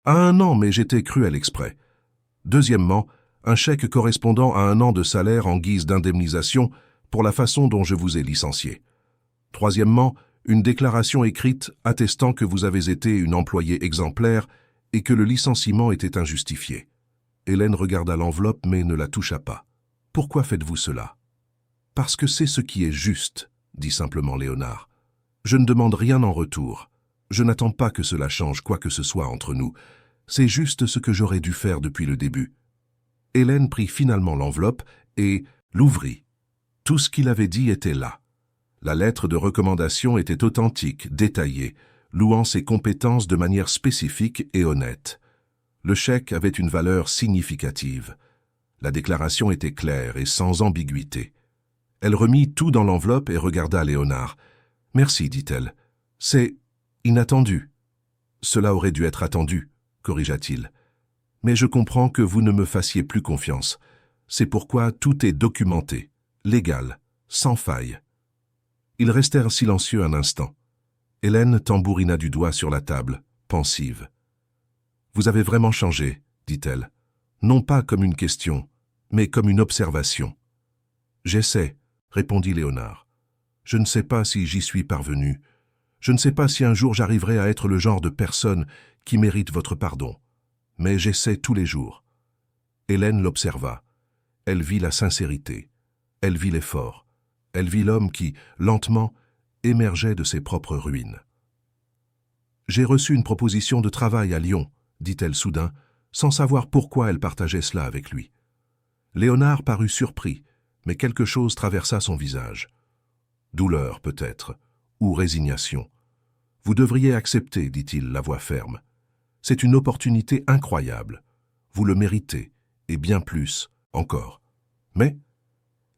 à 1 an, mais j'étais cruel exprès. Deuxièmement, un chèque correspondant à 1 an de salaire en guise d'indemnisation pour la façon dont je vous ai licencié. Troisièmement, une déclaration écrite attestant que vous avez été une employée exemplaire et que le licenciement était injustifié. » Hélène regarda l'enveloppe mais ne la toucha pas. « Pourquoi faites-vous cela ?»« Parce que c'est ce qui est juste, » dit simplement Léonard. « Je ne demande rien en retour. Je n'attends pas que cela change quoi que ce soit entre nous. C'est juste ce que j'aurais dû faire depuis le début. » Hélène prit finalement l'enveloppe et l'ouvrit. Tout ce qu'il avait dit était là. La lettre de recommandation était authentique, détaillée, louant ses compétences de manière spécifique et honnête. Le chèque avait une valeur significative. La déclaration était claire et sans ambiguïté. Elle remit tout dans l'enveloppe et regarda Léonard. « Merci, dit-elle. C'est inattendu. »« Cela aurait dû être attendu, » corrigea-t-il. « Mais je comprends que vous ne me fassiez plus confiance. C'est pourquoi tout est documenté, légal, sans faille. » Ils restèrent silencieux un instant. Hélène tambourina du doigt sur la table, pensive. « Vous avez vraiment changé, » dit-elle. « Non pas comme une question, mais comme une observation. »« J'essaie, » répondit Léonard. « Je ne sais pas si j'y suis parvenu. Je ne sais pas si un jour j'arriverai à être le genre de personne qui mérite votre pardon. Mais j'essaie tous les jours. » Hélène l'observa. Elle vit la sincérité, Elle vit l'effort. Elle vit l'homme qui, lentement, émergeait de ses propres ruines. « J'ai reçu une proposition de travail à Lyon », dit-elle soudain, sans savoir pourquoi elle partageait cela avec lui. Léonard parut surpris, mais quelque chose traversa son visage. Douleur, peut-être, ou résignation. « Vous devriez accepter, dit-il, la voix ferme. C'est une opportunité incroyable. Vous le méritez, et bien plus, encore. Mais ?»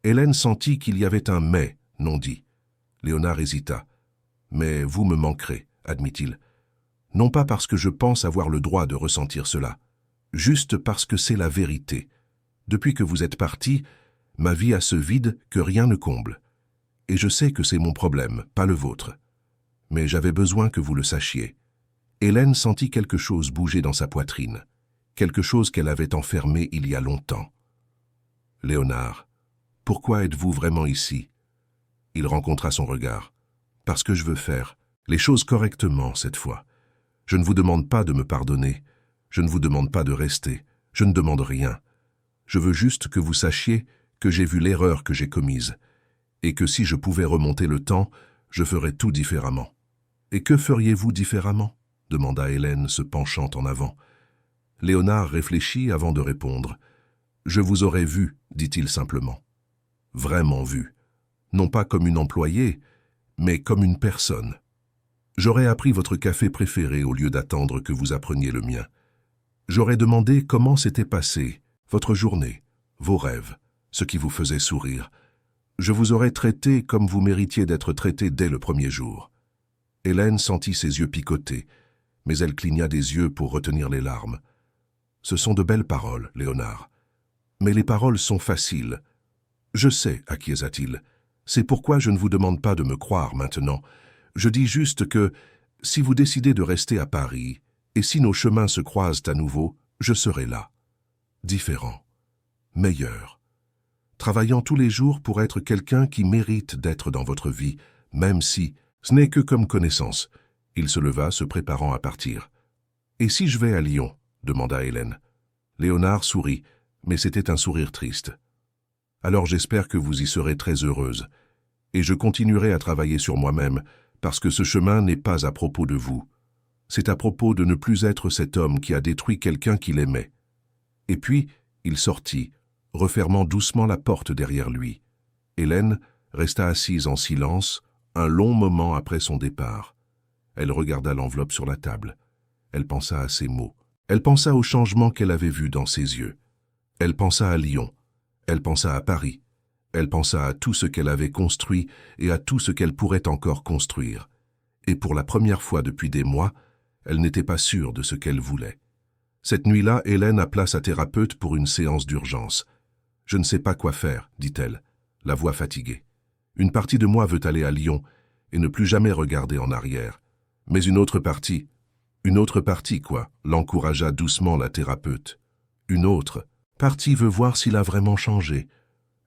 Hélène sentit qu'il y avait un « mais » non dit. Léonard hésita. « Mais vous me manquerez, » admit-il. « Non pas parce que je pense avoir le droit de ressentir cela, juste parce que c'est la vérité. Depuis que vous êtes parti, ma vie a ce vide que rien ne comble. Et je sais que c'est mon problème, pas le vôtre. Mais j'avais besoin que vous le sachiez. » Hélène sentit quelque chose bouger dans sa poitrine, quelque chose qu'elle avait enfermé il y a longtemps. « Léonard, pourquoi êtes-vous vraiment ici ?» Il rencontra son regard. « Parce que je veux faire les choses correctement cette fois. Je ne vous demande pas de me pardonner, je ne vous demande pas de rester, je ne demande rien. Je veux juste que vous sachiez que j'ai vu l'erreur que j'ai commise, et que si je pouvais remonter le temps, je ferais tout différemment. » « Et que feriez-vous différemment ?» demanda Hélène, se penchant en avant. Léonard réfléchit avant de répondre. « Je vous aurais vu, dit-il simplement. Vraiment vu. Non pas comme une employée, mais comme une personne. J'aurais appris votre café préféré au lieu d'attendre que vous appreniez le mien. J'aurais demandé comment s'était passée votre journée, vos rêves, ce qui vous faisait sourire. Je vous aurais traité comme vous méritiez d'être traité dès le premier jour. » Hélène sentit ses yeux picoter, mais elle cligna des yeux pour retenir les larmes. « Ce sont de belles paroles, Léonard. Mais les paroles sont faciles. Je sais, acquiesça-t-il. C'est pourquoi je ne vous demande pas de me croire maintenant. Je dis juste que, si vous décidez de rester à Paris, et si nos chemins se croisent à nouveau, je serai là. Différent. Meilleur. Travaillant tous les jours pour être quelqu'un qui mérite d'être dans votre vie, même si ce n'est que comme connaissance. » Il se leva, se préparant à partir. « Et si je vais à Lyon ?» demanda Hélène. Léonard sourit, mais c'était un sourire triste. « Alors j'espère que vous y serez très heureuse. Et je continuerai à travailler sur moi-même, parce que ce chemin n'est pas à propos de vous. C'est à propos de ne plus être cet homme qui a détruit quelqu'un qu'il aimait. » Et puis, il sortit, refermant doucement la porte derrière lui. Hélène resta assise en silence, un long moment après son départ. Elle regarda l'enveloppe sur la table. Elle pensa à ses mots. Elle pensa au changement qu'elle avait vu dans ses yeux. Elle pensa à Lyon. Elle pensa à Paris. Elle pensa à tout ce qu'elle avait construit et à tout ce qu'elle pourrait encore construire. Et pour la première fois depuis des mois, elle n'était pas sûre de ce qu'elle voulait. Cette nuit-là, Hélène appela sa thérapeute pour une séance d'urgence. « Je ne sais pas quoi faire, dit-elle, la voix fatiguée. Une partie de moi veut aller à Lyon et ne plus jamais regarder en arrière. Mais une autre partie quoi, l'encouragea doucement la thérapeute. Une autre partie veut voir s'il a vraiment changé.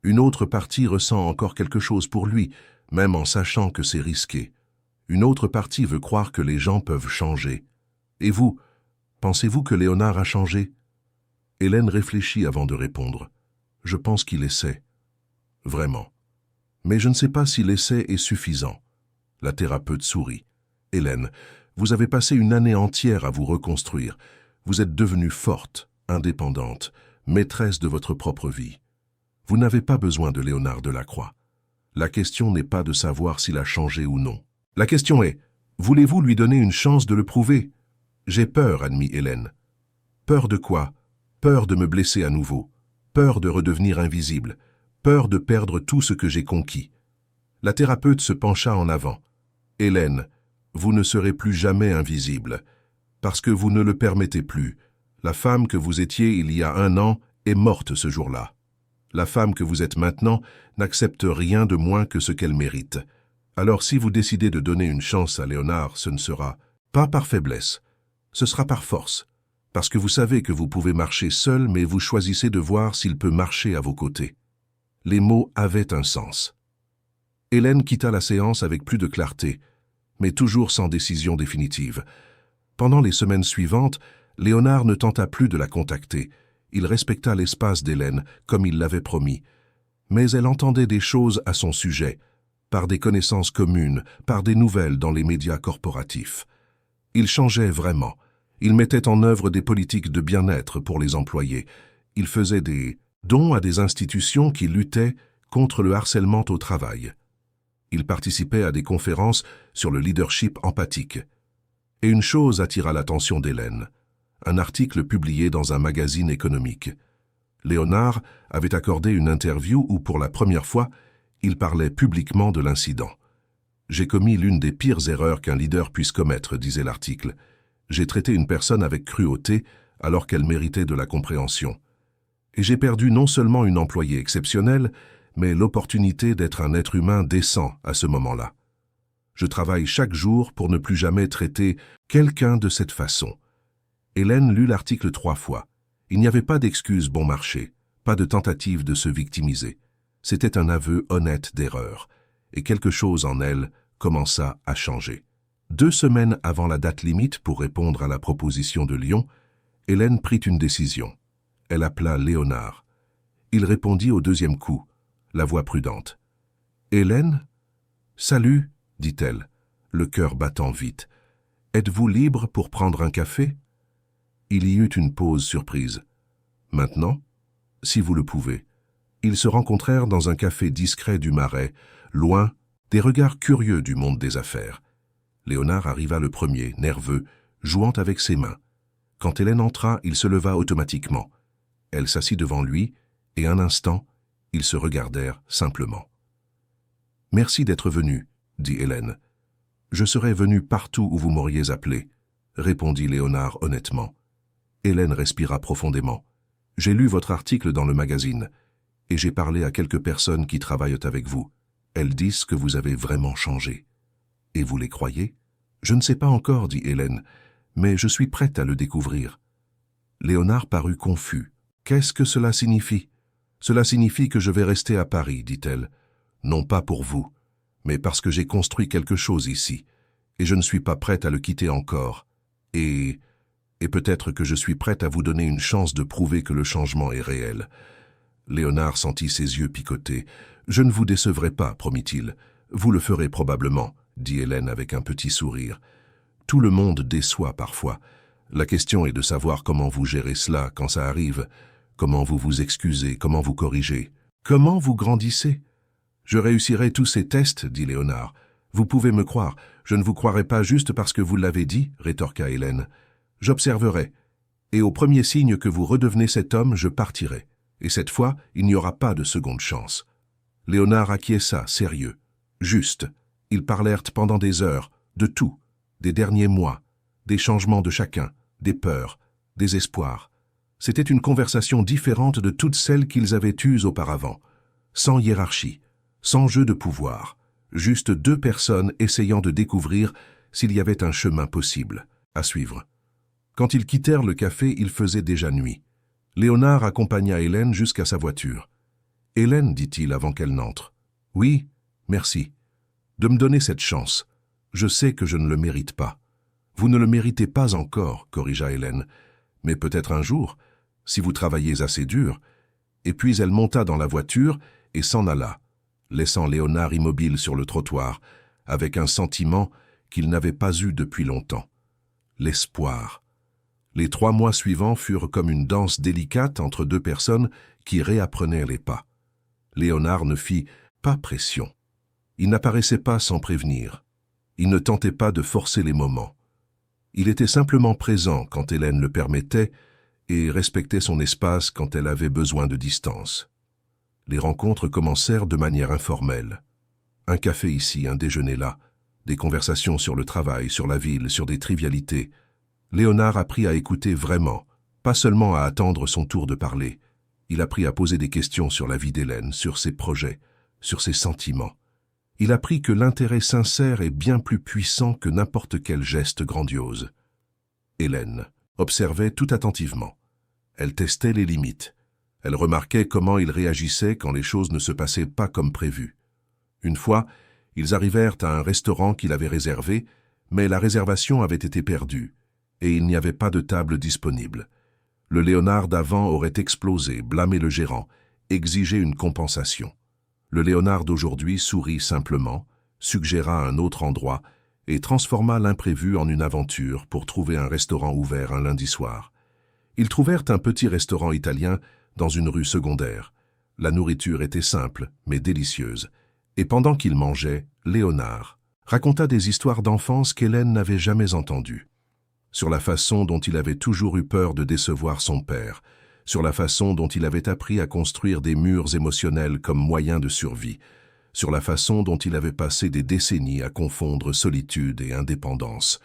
Une autre partie ressent encore quelque chose pour lui, même en sachant que c'est risqué. Une autre partie veut croire que les gens peuvent changer. Et vous, pensez-vous que Léonard a changé ?» Hélène réfléchit avant de répondre. « Je pense qu'il essaie. Vraiment. Mais je ne sais pas si l'essai est suffisant. » La thérapeute sourit. « Hélène, vous avez passé une année entière à vous reconstruire. Vous êtes devenue forte, indépendante, maîtresse de votre propre vie. Vous n'avez pas besoin de Léonard Delacroix. La question n'est pas de savoir s'il a changé ou non. La question est, voulez-vous lui donner une chance de le prouver ? J'ai peur, admit Hélène. Peur de quoi ? Peur de me blesser à nouveau. Peur de redevenir invisible. Peur de perdre tout ce que j'ai conquis. » La thérapeute se pencha en avant. « Hélène, vous ne serez plus jamais invisible, parce que vous ne le permettez plus. La femme que vous étiez il y a 1 an est morte ce jour-là. La femme que vous êtes maintenant n'accepte rien de moins que ce qu'elle mérite. Alors si vous décidez de donner une chance à Léonard, ce ne sera pas par faiblesse, ce sera par force, parce que vous savez que vous pouvez marcher seul, mais vous choisissez de voir s'il peut marcher à vos côtés. » Les mots avaient un sens. Hélène quitta la séance avec plus de clarté, mais toujours sans décision définitive. Pendant les semaines suivantes, Léonard ne tenta plus de la contacter. Il respecta l'espace d'Hélène, comme il l'avait promis. Mais elle entendait des choses à son sujet, par des connaissances communes, par des nouvelles dans les médias corporatifs. Il changeait vraiment. Il mettait en œuvre des politiques de bien-être pour les employés. Il faisait des dons à des institutions qui luttaient contre le harcèlement au travail. Il participait à des conférences sur le leadership empathique. Et une chose attira l'attention d'Hélène, un article publié dans un magazine économique. Léonard avait accordé une interview où, pour la première fois, il parlait publiquement de l'incident. « J'ai commis l'une des pires erreurs qu'un leader puisse commettre », disait l'article. « J'ai traité une personne avec cruauté alors qu'elle méritait de la compréhension. Et j'ai perdu non seulement une employée exceptionnelle, mais l'opportunité d'être un être humain décent à ce moment-là. Je travaille chaque jour pour ne plus jamais traiter quelqu'un de cette façon. » Hélène lut l'article 3 fois. Il n'y avait pas d'excuse bon marché, pas de tentative de se victimiser. C'était un aveu honnête d'erreur, et quelque chose en elle commença à changer. 2 semaines avant la date limite pour répondre à la proposition de Lyon, Hélène prit une décision. Elle appela Léonard. Il répondit au 2e coup, la voix prudente. « Hélène ? » ?»« Salut, » dit-elle, le cœur battant vite. « Êtes-vous libre pour prendre un café ?» Il y eut une pause surprise. « Maintenant ? » ?»« Si vous le pouvez. » Ils se rencontrèrent dans un café discret du Marais, loin des regards curieux du monde des affaires. Léonard arriva le premier, nerveux, jouant avec ses mains. Quand Hélène entra, il se leva automatiquement. Elle s'assit devant lui, et un instant, ils se regardèrent simplement. « Merci d'être venu, » dit Hélène. « Je serais venu partout où vous m'auriez appelé, » répondit Léonard honnêtement. Hélène respira profondément. « J'ai lu votre article dans le magazine, et j'ai parlé à quelques personnes qui travaillent avec vous. Elles disent que vous avez vraiment changé. Et vous les croyez ? » « Je ne sais pas encore, » dit Hélène, « mais je suis prête à le découvrir. » Léonard parut confus. « Qu'est-ce que cela signifie ? » « Cela signifie que je vais rester à Paris, dit-elle. Non pas pour vous, mais parce que j'ai construit quelque chose ici, et je ne suis pas prête à le quitter encore. Et peut-être que je suis prête à vous donner une chance de prouver que le changement est réel. » Léonard sentit ses yeux picoter. « Je ne vous décevrai pas, promit-il. Vous le ferez probablement, » dit Hélène avec un petit sourire. « Tout le monde déçoit parfois. La question est de savoir comment vous gérez cela quand ça arrive, comment vous vous excusez, comment vous corrigez, comment vous grandissez. »« Je réussirai tous ces tests, » dit Léonard. « Vous pouvez me croire, je ne vous croirai pas juste parce que vous l'avez dit, » rétorqua Hélène. « J'observerai, et au premier signe que vous redevenez cet homme, je partirai. Et cette fois, il n'y aura pas de seconde chance. » Léonard acquiesça, sérieux. Juste. Ils parlèrent pendant des heures, de tout, des derniers mois, des changements de chacun, des peurs, des espoirs. C'était une conversation différente de toutes celles qu'ils avaient eues auparavant, sans hiérarchie, sans jeu de pouvoir, juste 2 personnes essayant de découvrir s'il y avait un chemin possible à suivre. Quand ils quittèrent le café, il faisait déjà nuit. Léonard accompagna Hélène jusqu'à sa voiture. « Hélène, dit-il avant qu'elle n'entre. « Oui, merci. De me donner cette chance. Je sais que je ne le mérite pas. »« Vous ne le méritez pas encore, » corrigea Hélène. « Mais peut-être un jour, si vous travaillez assez dur. » Et puis elle monta dans la voiture et s'en alla, laissant Léonard immobile sur le trottoir, avec un sentiment qu'il n'avait pas eu depuis longtemps. L'espoir. Les 3 mois suivants furent comme une danse délicate entre 2 personnes qui réapprenaient les pas. Léonard ne fit pas pression. Il n'apparaissait pas sans prévenir. Il ne tentait pas de forcer les moments. Il était simplement présent quand Hélène le permettait et respectait son espace quand elle avait besoin de distance. Les rencontres commencèrent de manière informelle. Un café ici, un déjeuner là, des conversations sur le travail, sur la ville, sur des trivialités. Léonard apprit à écouter vraiment, pas seulement à attendre son tour de parler. Il apprit à poser des questions sur la vie d'Hélène, sur ses projets, sur ses sentiments. Il apprit que l'intérêt sincère est bien plus puissant que n'importe quel geste grandiose. Hélène observait tout attentivement. Elle testait les limites. Elle remarquait comment il réagissait quand les choses ne se passaient pas comme prévu. Une fois, ils arrivèrent à un restaurant qu'il avait réservé, mais la réservation avait été perdue, et il n'y avait pas de table disponible. Le Léonard d'avant aurait explosé, blâmé le gérant, exigé une compensation. Le Léonard d'aujourd'hui sourit simplement, suggéra un autre endroit et transforma l'imprévu en une aventure pour trouver un restaurant ouvert un lundi soir. Ils trouvèrent un petit restaurant italien dans une rue secondaire. La nourriture était simple, mais délicieuse. Et pendant qu'ils mangeaient, Léonard raconta des histoires d'enfance qu'Hélène n'avait jamais entendues. Sur la façon dont il avait toujours eu peur de décevoir son père, sur la façon dont il avait appris à construire des murs émotionnels comme moyen de survie, sur la façon dont il avait passé des décennies à confondre solitude et indépendance.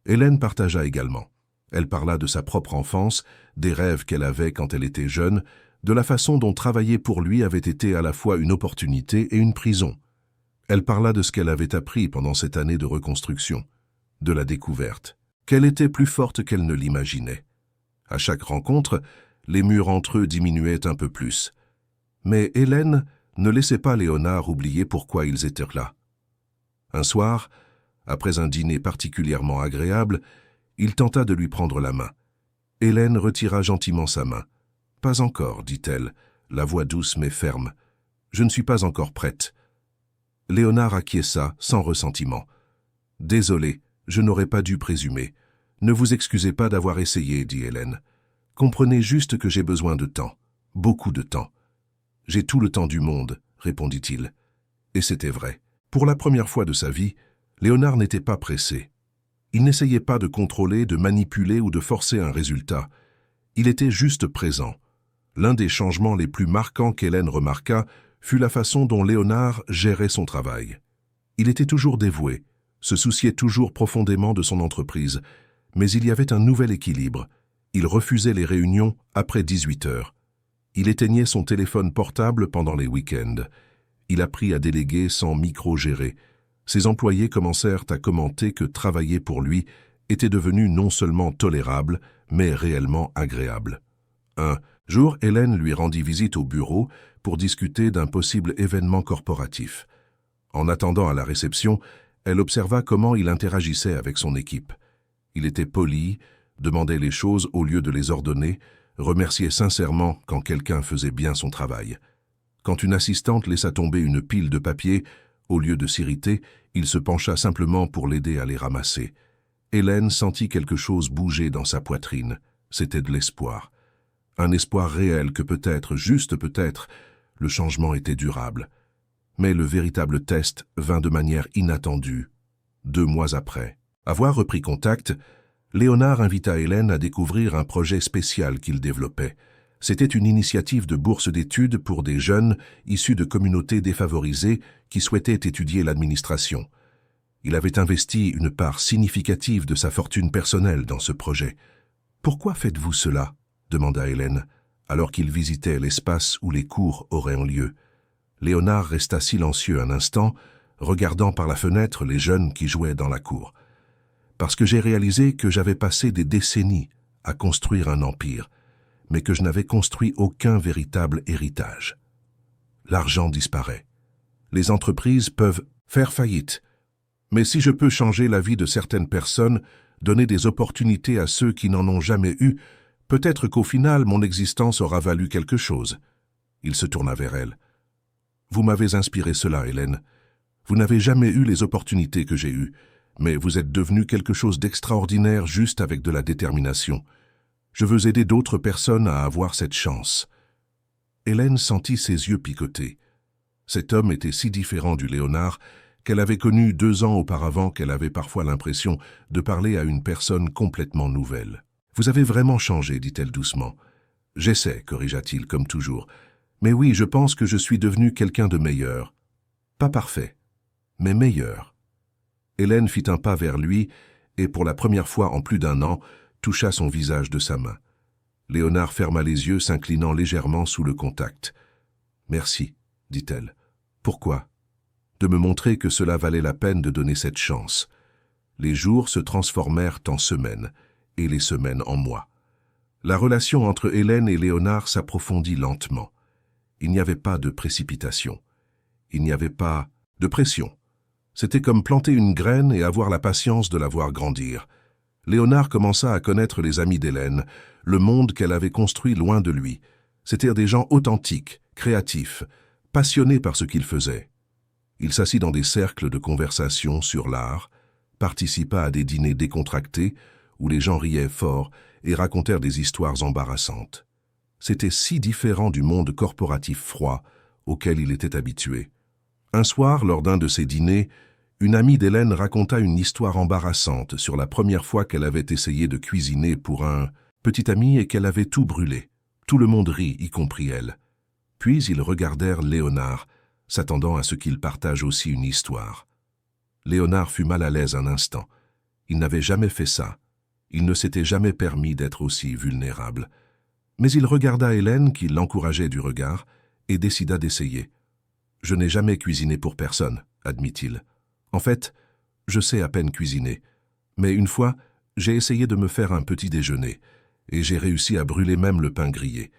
Hélène partagea également. Elle parla de sa propre enfance, des rêves qu'elle avait quand elle était jeune, de la façon dont travailler pour lui avait été à la fois une opportunité et une prison. Elle parla de ce qu'elle avait appris pendant cette année de reconstruction, de la découverte, qu'elle était plus forte qu'elle ne l'imaginait. À chaque rencontre, les murs entre eux diminuaient un peu plus. Mais Hélène ne laissait pas Léonard oublier pourquoi ils étaient là. Un soir, après un dîner particulièrement agréable, il tenta de lui prendre la main. Hélène retira gentiment sa main. « Pas encore, dit-elle, la voix douce mais ferme. Je ne suis pas encore prête. » Léonard acquiesça sans ressentiment. « Désolé, je n'aurais pas dû présumer. Ne vous excusez pas d'avoir essayé, dit Hélène. Comprenez juste que j'ai besoin de temps, beaucoup de temps. J'ai tout le temps du monde, répondit-il. Et c'était vrai. Pour la première fois de sa vie, Léonard n'était pas pressé. Il n'essayait pas de contrôler, de manipuler ou de forcer un résultat. Il était juste présent. L'un des changements les plus marquants qu'Hélène remarqua fut la façon dont Léonard gérait son travail. Il était toujours dévoué, se souciait toujours profondément de son entreprise, mais il y avait un nouvel équilibre. Il refusait les réunions après 18 heures. Il éteignait son téléphone portable pendant les week-ends. Il apprit à déléguer sans micro-gérer. Ses employés commencèrent à commenter que travailler pour lui était devenu non seulement tolérable, mais réellement agréable. Un jour, Hélène lui rendit visite au bureau pour discuter d'un possible événement corporatif. En attendant à la réception, elle observa comment il interagissait avec son équipe. Il était poli, demandait les choses au lieu de les ordonner, remerciait sincèrement quand quelqu'un faisait bien son travail. Quand une assistante laissa tomber une pile de papier, au lieu de s'irriter, il se pencha simplement pour l'aider à les ramasser. Hélène sentit quelque chose bouger dans sa poitrine. C'était de l'espoir. Un espoir réel que peut-être, juste peut-être, le changement était durable. Mais le véritable test vint de manière inattendue, 2 mois après. Avoir repris contact, Léonard invita Hélène à découvrir un projet spécial qu'il développait. C'était une initiative de bourse d'études pour des jeunes issus de communautés défavorisées qui souhaitaient étudier l'administration. Il avait investi une part significative de sa fortune personnelle dans ce projet. « Pourquoi faites-vous cela ?» demanda Hélène, alors qu'il visitait l'espace où les cours auraient lieu. Léonard resta silencieux un instant, regardant par la fenêtre les jeunes qui jouaient dans la cour. « Parce que j'ai réalisé que j'avais passé des décennies à construire un empire, mais que je n'avais construit aucun véritable héritage. L'argent disparaît. Les entreprises peuvent faire faillite. Mais si je peux changer la vie de certaines personnes, donner des opportunités à ceux qui n'en ont jamais eu, peut-être qu'au final mon existence aura valu quelque chose. » Il se tourna vers elle. « Vous m'avez inspiré cela, Hélène. Vous n'avez jamais eu les opportunités que j'ai eues, mais vous êtes devenue quelque chose d'extraordinaire juste avec de la détermination. Je veux aider d'autres personnes à avoir cette chance. » Hélène sentit ses yeux picoter. Cet homme était si différent du Léonard qu'elle avait connu 2 ans auparavant qu'elle avait parfois l'impression de parler à une personne complètement nouvelle. « Vous avez vraiment changé, dit-elle doucement. « J'essaie, corrigea-t-il comme toujours. Mais oui, je pense que je suis devenu quelqu'un de meilleur. Pas parfait, mais meilleur. » Hélène fit un pas vers lui et, pour la première fois en plus d'1 an, toucha son visage de sa main. Léonard ferma les yeux, s'inclinant légèrement sous le contact. « Merci, dit-elle. « Pourquoi ? De me montrer que cela valait la peine de donner cette chance. » Les jours se transformèrent en semaines, et les semaines en mois. La relation entre Hélène et Léonard s'approfondit lentement. Il n'y avait pas de précipitation. Il n'y avait pas de pression. C'était comme planter une graine et avoir la patience de la voir grandir. Léonard commença à connaître les amis d'Hélène, le monde qu'elle avait construit loin de lui. C'étaient des gens authentiques, créatifs, passionné par ce qu'il faisait. Il s'assit dans des cercles de conversation sur l'art, participa à des dîners décontractés où les gens riaient fort et racontèrent des histoires embarrassantes. C'était si différent du monde corporatif froid auquel il était habitué. Un soir, lors d'un de ces dîners, une amie d'Hélène raconta une histoire embarrassante sur la première fois qu'elle avait essayé de cuisiner pour un petit ami et qu'elle avait tout brûlé. Tout le monde rit, y compris elle. Puis ils regardèrent Léonard, s'attendant à ce qu'il partage aussi une histoire. Léonard fut mal à l'aise un instant. Il n'avait jamais fait ça. Il ne s'était jamais permis d'être aussi vulnérable. Mais il regarda Hélène, qui l'encourageait du regard, et décida d'essayer. « Je n'ai jamais cuisiné pour personne, » admit-il. « En fait, je sais à peine cuisiner. Mais une fois, j'ai essayé de me faire un petit déjeuner, et j'ai réussi à brûler même le pain grillé.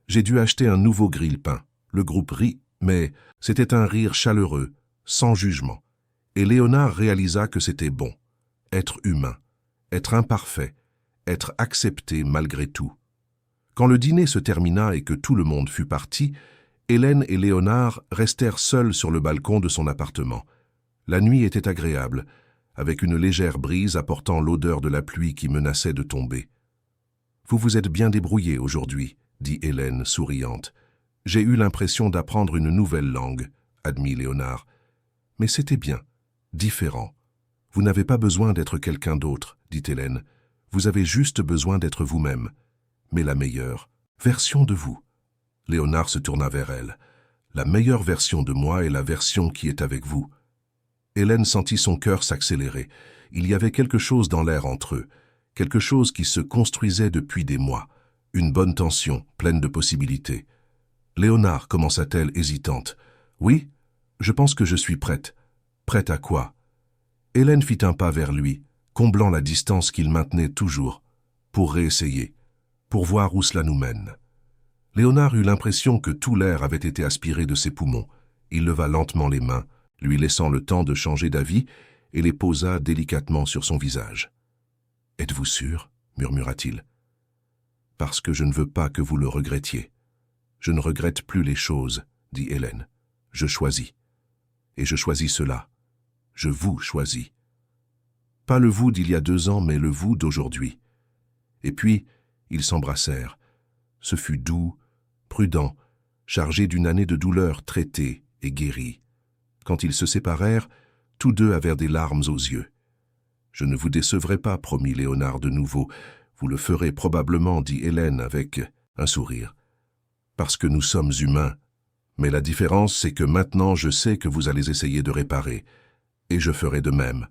J'ai dû acheter un nouveau grille-pain. Le groupe rit, mais c'était un rire chaleureux, sans jugement. Et Léonard réalisa que c'était bon. Être humain, être imparfait, être accepté malgré tout. Quand le dîner se termina et que tout le monde fut parti, Hélène et Léonard restèrent seuls sur le balcon de son appartement. La nuit était agréable, avec une légère brise apportant l'odeur de la pluie qui menaçait de tomber. « Vous vous êtes bien débrouillé aujourd'hui, » dit Hélène, souriante. « J'ai eu l'impression d'apprendre une nouvelle langue, » admit Léonard. « Mais c'était bien, différent. Vous n'avez pas besoin d'être quelqu'un d'autre, » dit Hélène. « Vous avez juste besoin d'être vous-même, mais la meilleure version de vous. » Léonard se tourna vers elle. « La meilleure version de moi est la version qui est avec vous. » Hélène sentit son cœur s'accélérer. Il y avait quelque chose dans l'air entre eux, quelque chose qui se construisait depuis des mois, une bonne tension, pleine de possibilités. « Léonard, » commença-t-elle hésitante. « Oui, je pense que je suis prête. » « Prête à quoi ?» Hélène fit un pas vers lui, comblant la distance qu'il maintenait toujours, pour réessayer, pour voir où cela nous mène. Léonard eut l'impression que tout l'air avait été aspiré de ses poumons. Il leva lentement les mains, lui laissant le temps de changer d'avis, et les posa délicatement sur son visage. « Êtes-vous sûr ?» murmura-t-il. « Parce que je ne veux pas que vous le regrettiez. Je ne regrette plus les choses, » dit Hélène. « Je choisis. Et je choisis cela. Je vous choisis. Pas le vous d'il y a 2 ans, mais le vous d'aujourd'hui. » Et puis, ils s'embrassèrent. Ce fut doux, prudent, chargé d'une année de douleur traitée et guérie. Quand ils se séparèrent, tous deux avaient des larmes aux yeux. « Je ne vous décevrai pas, » promit Léonard de nouveau. « Vous le ferez probablement, » dit Hélène avec un sourire. « Parce que nous sommes humains. Mais la différence, c'est que maintenant je sais que vous allez essayer de réparer. Et je ferai de même. »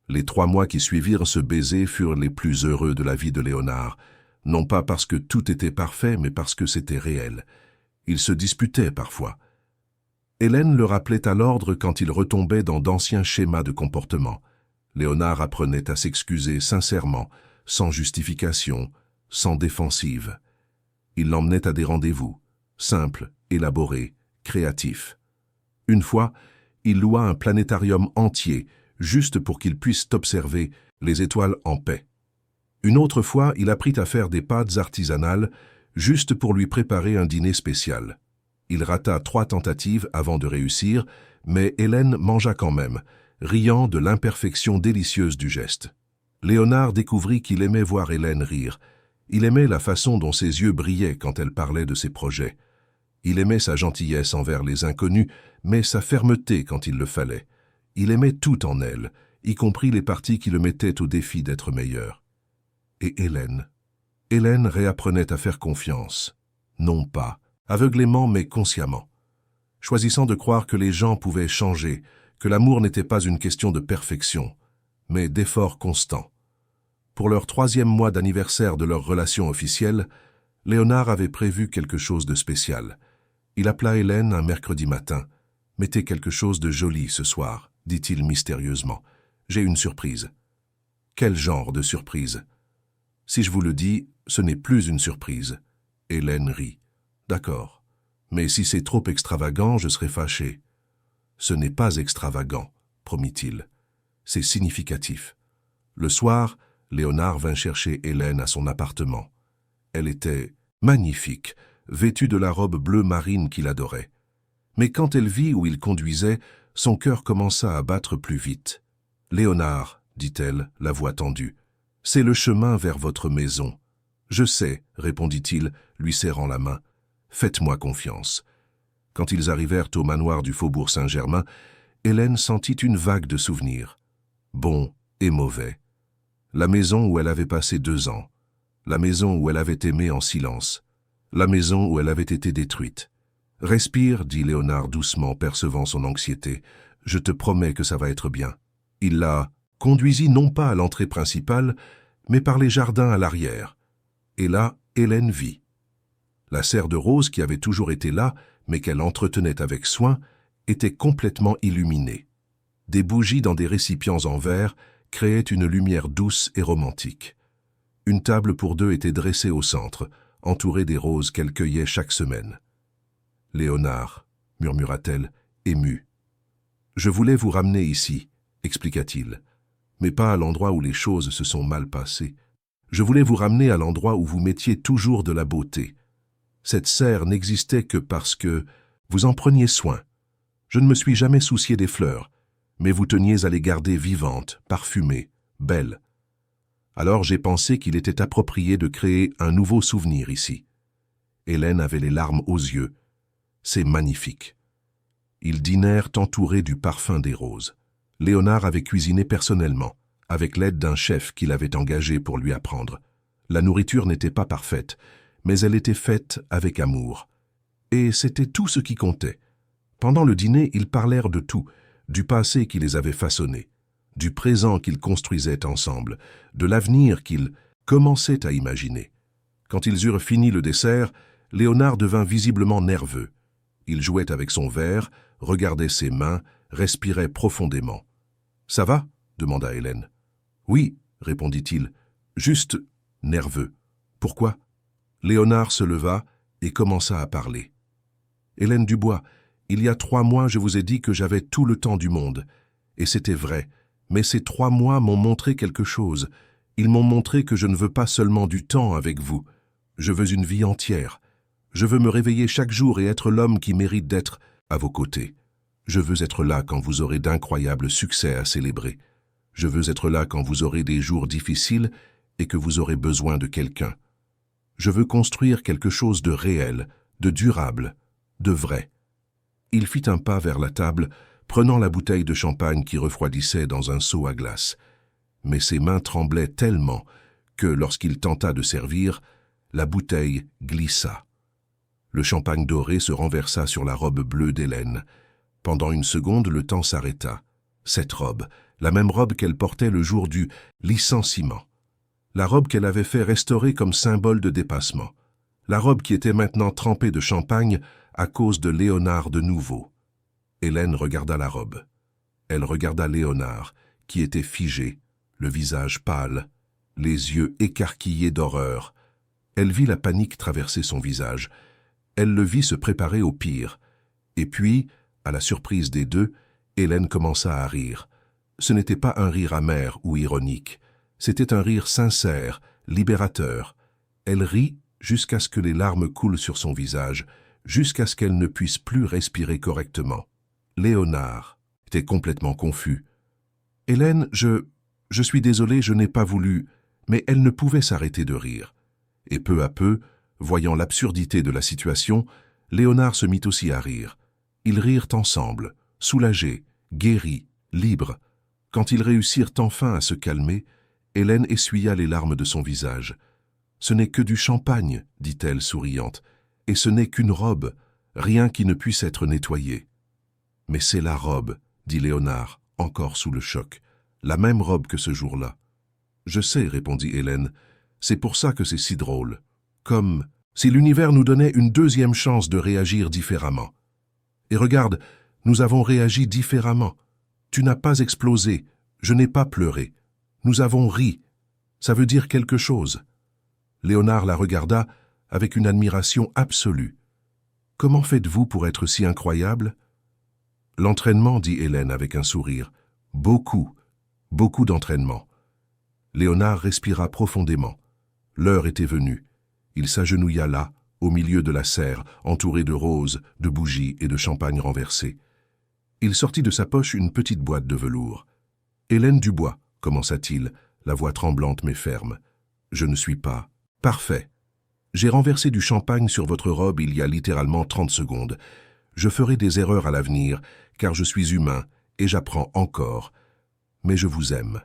Les 3 mois qui suivirent ce baiser furent les plus heureux de la vie de Léonard, non pas parce que tout était parfait, mais parce que c'était réel. Ils se disputaient parfois. Hélène le rappelait à l'ordre quand il retombait dans d'anciens schémas de comportement. Léonard apprenait à s'excuser sincèrement, sans justification, sans défensive. Il l'emmenait à des rendez-vous, simples, élaborés, créatifs. Une fois, il loua un planétarium entier, juste pour qu'il puisse observer les étoiles en paix. Une autre fois, il apprit à faire des pâtes artisanales, juste pour lui préparer un dîner spécial. Il rata 3 tentatives avant de réussir, mais Hélène mangea quand même, riant de l'imperfection délicieuse du geste. Léonard découvrit qu'il aimait voir Hélène rire. Il aimait la façon dont ses yeux brillaient quand elle parlait de ses projets. Il aimait sa gentillesse envers les inconnus, mais sa fermeté quand il le fallait. Il aimait tout en elle, y compris les parties qui le mettaient au défi d'être meilleur. Et Hélène réapprenait à faire confiance. Non pas aveuglément mais consciemment. Choisissant de croire que les gens pouvaient changer, que l'amour n'était pas une question de perfection, mais d'effort constant. Pour leur 3e mois d'anniversaire de leur relation officielle, Léonard avait prévu quelque chose de spécial. Il appela Hélène un mercredi matin. « Mettez quelque chose de joli ce soir », dit-il mystérieusement. « J'ai une surprise. » « Quel genre de surprise ?»« Si je vous le dis, ce n'est plus une surprise. » Hélène rit. « D'accord. Mais si c'est trop extravagant, je serai fâché. »« Ce n'est pas extravagant, » promit-il. « C'est significatif. » Le soir, Léonard vint chercher Hélène à son appartement. Elle était magnifique, vêtue de la robe bleue marine qu'il adorait. Mais quand elle vit où il conduisait, son cœur commença à battre plus vite. « Léonard, dit-elle, la voix tendue, c'est le chemin vers votre maison. »« Je sais, répondit-il, lui serrant la main. Faites-moi confiance. » Quand ils arrivèrent au manoir du faubourg Saint-Germain, Hélène sentit une vague de souvenirs, bons et mauvais. La maison où elle avait passé 2 ans, la maison où elle avait aimé en silence, la maison où elle avait été détruite. « Respire, dit Léonard doucement, percevant son anxiété. Je te promets que ça va être bien. » Il la conduisit non pas à l'entrée principale, mais par les jardins à l'arrière. Et là, Hélène vit. La serre de rose qui avait toujours été là, mais qu'elle entretenait avec soin, était complètement illuminée. Des bougies dans des récipients en verre créaient une lumière douce et romantique. Une table pour 2 était dressée au centre, entourée des roses qu'elle cueillait chaque semaine. « Léonard, murmura-t-elle, émue. Je voulais vous ramener ici, expliqua-t-il, mais pas à l'endroit où les choses se sont mal passées. Je voulais vous ramener à l'endroit où vous mettiez toujours de la beauté. Cette serre n'existait que parce que vous en preniez soin. Je ne me suis jamais soucié des fleurs, mais vous teniez à les garder vivantes, parfumées, belles. Alors j'ai pensé qu'il était approprié de créer un nouveau souvenir ici. » Hélène avait les larmes aux yeux. « C'est magnifique. » Ils dînèrent entourés du parfum des roses. Léonard avait cuisiné personnellement, avec l'aide d'un chef qu'il avait engagé pour lui apprendre. La nourriture n'était pas parfaite, mais elle était faite avec amour. Et c'était tout ce qui comptait. Pendant le dîner, ils parlèrent de tout, du passé qui les avait façonnés, du présent qu'ils construisaient ensemble, de l'avenir qu'ils commençaient à imaginer. Quand ils eurent fini le dessert, Léonard devint visiblement nerveux. Il jouait avec son verre, regardait ses mains, respirait profondément. « Ça va ?» demanda Hélène. « Oui, répondit-il, juste nerveux. Pourquoi ?» Léonard se leva et commença à parler. « Hélène Dubois, il y a 3 mois, je vous ai dit que j'avais tout le temps du monde. Et c'était vrai. Mais ces 3 mois m'ont montré quelque chose. Ils m'ont montré que je ne veux pas seulement du temps avec vous. Je veux une vie entière. Je veux me réveiller chaque jour et être l'homme qui mérite d'être à vos côtés. Je veux être là quand vous aurez d'incroyables succès à célébrer. Je veux être là quand vous aurez des jours difficiles et que vous aurez besoin de quelqu'un. Je veux construire quelque chose de réel, de durable, de vrai. » Il fit un pas vers la table, prenant la bouteille de champagne qui refroidissait dans un seau à glace. Mais ses mains tremblaient tellement que, lorsqu'il tenta de servir, la bouteille glissa. Le champagne doré se renversa sur la robe bleue d'Hélène. Pendant une seconde, le temps s'arrêta. Cette robe, la même robe qu'elle portait le jour du licenciement. La robe qu'elle avait fait restaurer comme symbole de dépassement. La robe qui était maintenant trempée de champagne à cause de Léonard de nouveau. Hélène regarda la robe. Elle regarda Léonard, qui était figé, le visage pâle, les yeux écarquillés d'horreur. Elle vit la panique traverser son visage. Elle le vit se préparer au pire. Et puis, à la surprise des deux, Hélène commença à rire. Ce n'était pas un rire amer ou ironique. C'était un rire sincère, libérateur. Elle rit jusqu'à ce que les larmes coulent sur son visage, jusqu'à ce qu'elle ne puisse plus respirer correctement. Léonard était complètement confus. « Hélène, je suis désolé, je n'ai pas voulu... » Mais elle ne pouvait s'arrêter de rire. Et peu à peu, voyant l'absurdité de la situation, Léonard se mit aussi à rire. Ils rirent ensemble, soulagés, guéris, libres. Quand ils réussirent enfin à se calmer, Hélène essuya les larmes de son visage. « Ce n'est que du champagne, dit-elle souriante, et ce n'est qu'une robe, rien qui ne puisse être nettoyé. »« Mais c'est la robe, dit Léonard, encore sous le choc, la même robe que ce jour-là. »« Je sais, répondit Hélène, c'est pour ça que c'est si drôle. Comme si l'univers nous donnait une deuxième chance de réagir différemment. Et regarde, nous avons réagi différemment. Tu n'as pas explosé, je n'ai pas pleuré. Nous avons ri. Ça veut dire quelque chose. » Léonard la regarda avec une admiration absolue. « Comment faites-vous pour être si incroyable ?»« L'entraînement, dit Hélène avec un sourire. Beaucoup, beaucoup d'entraînement. » Léonard respira profondément. L'heure était venue. Il s'agenouilla là, au milieu de la serre, entouré de roses, de bougies et de champagne renversé. Il sortit de sa poche une petite boîte de velours. « Hélène Dubois », commença-t-il, la voix tremblante mais ferme. « Je ne suis pas... » « Parfait. J'ai renversé du champagne sur votre robe il y a littéralement 30 secondes. Je ferai des erreurs à l'avenir, car je suis humain et j'apprends encore. Mais je vous aime.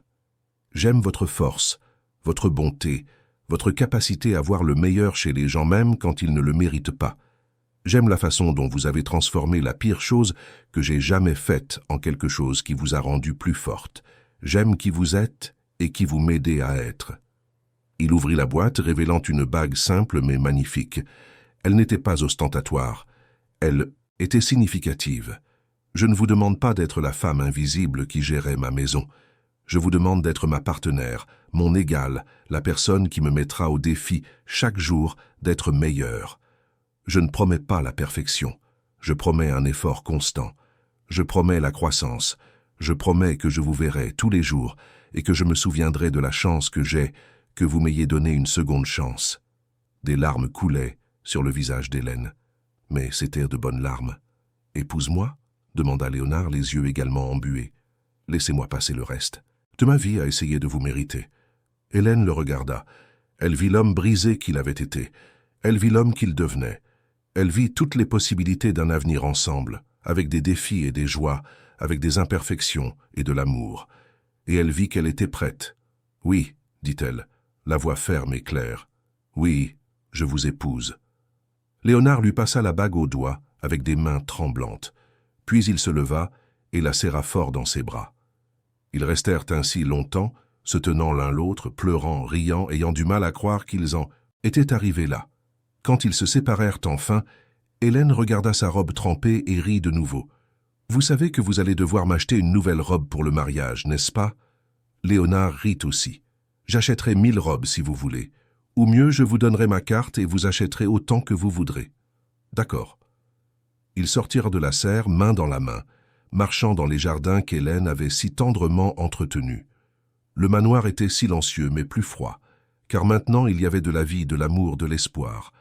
J'aime votre force, votre bonté, votre capacité à voir le meilleur chez les gens même quand ils ne le méritent pas. J'aime la façon dont vous avez transformé la pire chose que j'ai jamais faite en quelque chose qui vous a rendu plus forte. J'aime qui vous êtes et qui vous m'aidez à être. » Il ouvrit la boîte, révélant une bague simple mais magnifique. Elle n'était pas ostentatoire. Elle était significative. Je ne vous demande pas d'être la femme invisible qui gérait ma maison. Je vous demande d'être ma partenaire, mon égale, la personne qui me mettra au défi chaque jour d'être meilleure. Je ne promets pas la perfection. Je promets un effort constant. Je promets la croissance. Je promets que je vous verrai tous les jours et que je me souviendrai de la chance que j'ai que vous m'ayez donné une seconde chance. Des larmes coulaient sur le visage d'Hélène. Mais c'étaient de bonnes larmes. « Épouse-moi » demanda Léonard, les yeux également embués. « Laissez-moi passer le reste. De ma vie à essayer de vous mériter. » Hélène le regarda. Elle vit l'homme brisé qu'il avait été. Elle vit l'homme qu'il devenait. Elle vit toutes les possibilités d'un avenir ensemble, avec des défis et des joies, avec des imperfections et de l'amour. Et elle vit qu'elle était prête. « Oui, » dit-elle, la voix ferme et claire. « Oui, je vous épouse. » Léonard lui passa la bague au doigt avec des mains tremblantes. Puis il se leva et la serra fort dans ses bras. Ils restèrent ainsi longtemps, se tenant l'un l'autre, pleurant, riant, ayant du mal à croire qu'ils en étaient arrivés là. Quand ils se séparèrent enfin, Hélène regarda sa robe trempée et rit de nouveau. « Vous savez que vous allez devoir m'acheter une nouvelle robe pour le mariage, n'est-ce pas ?» Léonard rit aussi. « J'achèterai 1000 robes si vous voulez. Ou mieux, je vous donnerai ma carte et vous achèterez autant que vous voudrez. » « D'accord. » Ils sortirent de la serre, main dans la main, marchant dans les jardins qu'Hélène avait si tendrement entretenus. Le manoir était silencieux mais plus froid, car maintenant il y avait de la vie, de l'amour, de l'espoir.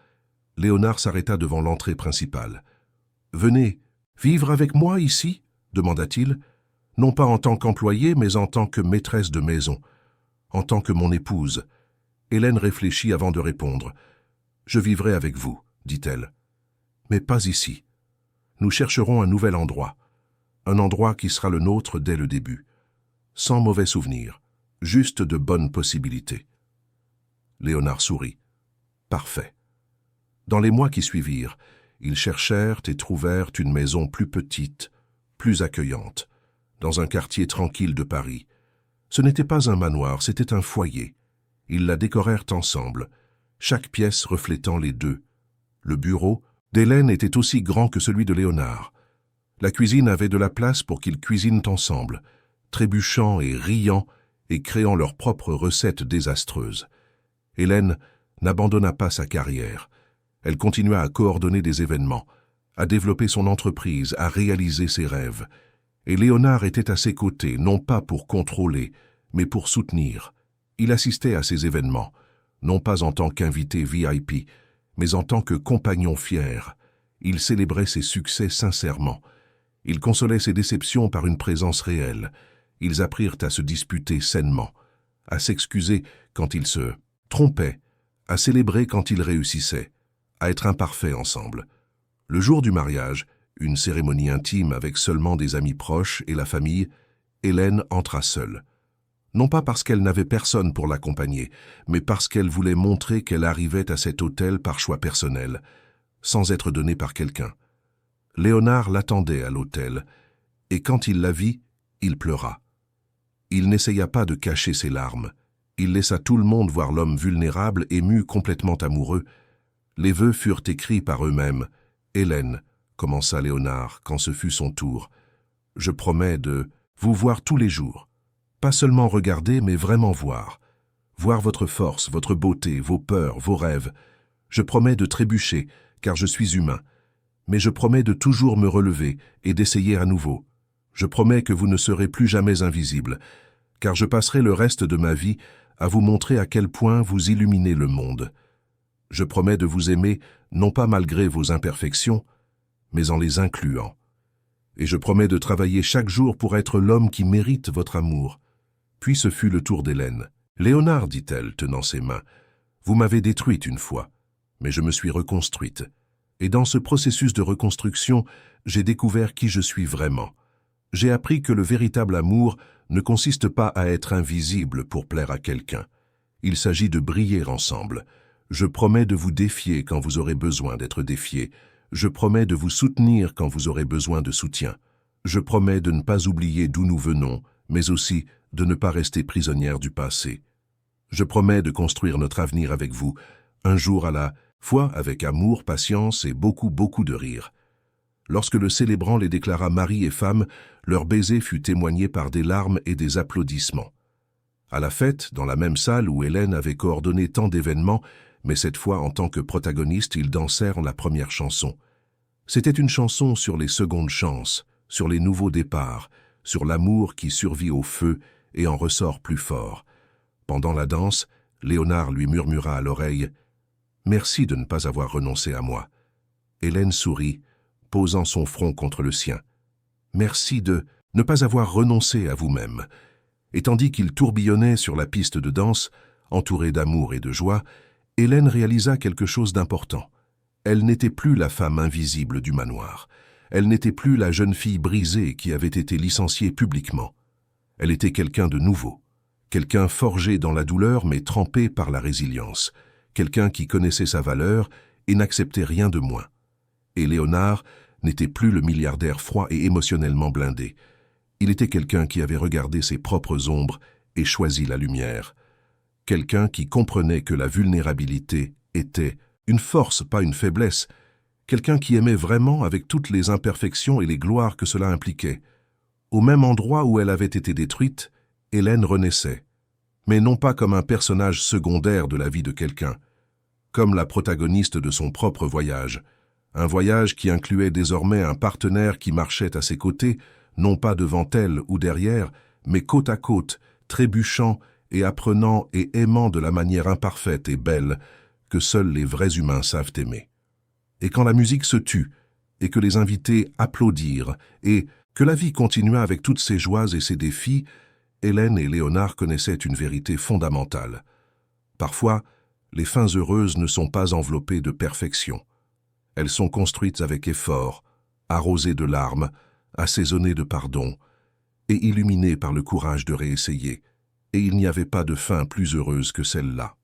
Léonard s'arrêta devant l'entrée principale. « Venez, vivre avec moi ici ?» demanda-t-il, non pas en tant qu'employée, mais en tant que maîtresse de maison, en tant que mon épouse. Hélène réfléchit avant de répondre. « Je vivrai avec vous, » dit-elle. « Mais pas ici. Nous chercherons un nouvel endroit. Un endroit qui sera le nôtre dès le début. Sans mauvais souvenirs, juste de bonnes possibilités. » Léonard sourit. « Parfait. » Dans les mois qui suivirent, ils cherchèrent et trouvèrent une maison plus petite, plus accueillante, dans un quartier tranquille de Paris. Ce n'était pas un manoir, c'était un foyer. Ils la décorèrent ensemble, chaque pièce reflétant les deux. Le bureau d'Hélène était aussi grand que celui de Léonard. La cuisine avait de la place pour qu'ils cuisinent ensemble, trébuchant et riant et créant leurs propres recettes désastreuses. Hélène n'abandonna pas sa carrière. Elle continua à coordonner des événements, à développer son entreprise, à réaliser ses rêves. Et Léonard était à ses côtés, non pas pour contrôler, mais pour soutenir. Il assistait à ces événements, non pas en tant qu'invité VIP, mais en tant que compagnon fier. Il célébrait ses succès sincèrement. Il consolait ses déceptions par une présence réelle. Ils apprirent à se disputer sainement, à s'excuser quand ils se trompaient, à célébrer quand ils réussissaient, à être imparfaits ensemble. Le jour du mariage, une cérémonie intime avec seulement des amis proches et la famille, Hélène entra seule. Non pas parce qu'elle n'avait personne pour l'accompagner, mais parce qu'elle voulait montrer qu'elle arrivait à cet hôtel par choix personnel, sans être donnée par quelqu'un. Léonard l'attendait à l'hôtel, et quand il la vit, il pleura. Il n'essaya pas de cacher ses larmes. Il laissa tout le monde voir l'homme vulnérable, ému, complètement amoureux. Les vœux furent écrits par eux-mêmes. « Hélène, » commença Léonard quand ce fut son tour, « je promets de vous voir tous les jours. Pas seulement regarder, mais vraiment voir. Voir votre force, votre beauté, vos peurs, vos rêves. Je promets de trébucher, car je suis humain. Mais je promets de toujours me relever et d'essayer à nouveau. Je promets que vous ne serez plus jamais invisible, car je passerai le reste de ma vie à vous montrer à quel point vous illuminez le monde. Je promets de vous aimer, non pas malgré vos imperfections, mais en les incluant. Et je promets de travailler chaque jour pour être l'homme qui mérite votre amour. » Puis ce fut le tour d'Hélène. « Léonard, dit-elle, tenant ses mains, vous m'avez détruite une fois, mais je me suis reconstruite. Et dans ce processus de reconstruction, j'ai découvert qui je suis vraiment. J'ai appris que le véritable amour ne consiste pas à être invisible pour plaire à quelqu'un. Il s'agit de briller ensemble. Je promets de vous défier quand vous aurez besoin d'être défié. Je promets de vous soutenir quand vous aurez besoin de soutien. Je promets de ne pas oublier d'où nous venons, mais aussi de ne pas rester prisonnière du passé. Je promets de construire notre avenir avec vous, un jour à la fois avec amour, patience et beaucoup de rire. » Lorsque le célébrant les déclara mari et femme, leur baiser fut témoigné par des larmes et des applaudissements. À la fête, dans la même salle où Hélène avait coordonné tant d'événements, mais cette fois en tant que protagoniste, ils dansèrent la première chanson. C'était une chanson sur les secondes chances, sur les nouveaux départs, sur l'amour qui survit au feu et en ressort plus fort. Pendant la danse, Léonard lui murmura à l'oreille « Merci de ne pas avoir renoncé à moi. » Hélène sourit, posant son front contre le sien. « Merci de ne pas avoir renoncé à vous-même. » Et tandis qu'il tourbillonnait sur la piste de danse, entouré d'amour et de joie, Hélène réalisa quelque chose d'important. Elle n'était plus la femme invisible du manoir. Elle n'était plus la jeune fille brisée qui avait été licenciée publiquement. Elle était quelqu'un de nouveau, quelqu'un forgé dans la douleur mais trempé par la résilience, quelqu'un qui connaissait sa valeur et n'acceptait rien de moins. Et Léonard n'était plus le milliardaire froid et émotionnellement blindé. Il était quelqu'un qui avait regardé ses propres ombres et choisi la lumière. Quelqu'un qui comprenait que la vulnérabilité était une force, pas une faiblesse. Quelqu'un qui aimait vraiment avec toutes les imperfections et les gloires que cela impliquait. Au même endroit où elle avait été détruite, Hélène renaissait. Mais non pas comme un personnage secondaire de la vie de quelqu'un, comme la protagoniste de son propre voyage. Un voyage qui incluait désormais un partenaire qui marchait à ses côtés, non pas devant elle ou derrière, mais côte à côte, trébuchant et apprenant et aimant de la manière imparfaite et belle que seuls les vrais humains savent aimer. Et quand la musique se tut, et que les invités applaudirent, et que la vie continua avec toutes ses joies et ses défis, Hélène et Léonard connaissaient une vérité fondamentale. Parfois, les fins heureuses ne sont pas enveloppées de perfection. Elles sont construites avec effort, arrosées de larmes, assaisonnées de pardon, et illuminées par le courage de réessayer. Et il n'y avait pas de fin plus heureuse que celle-là.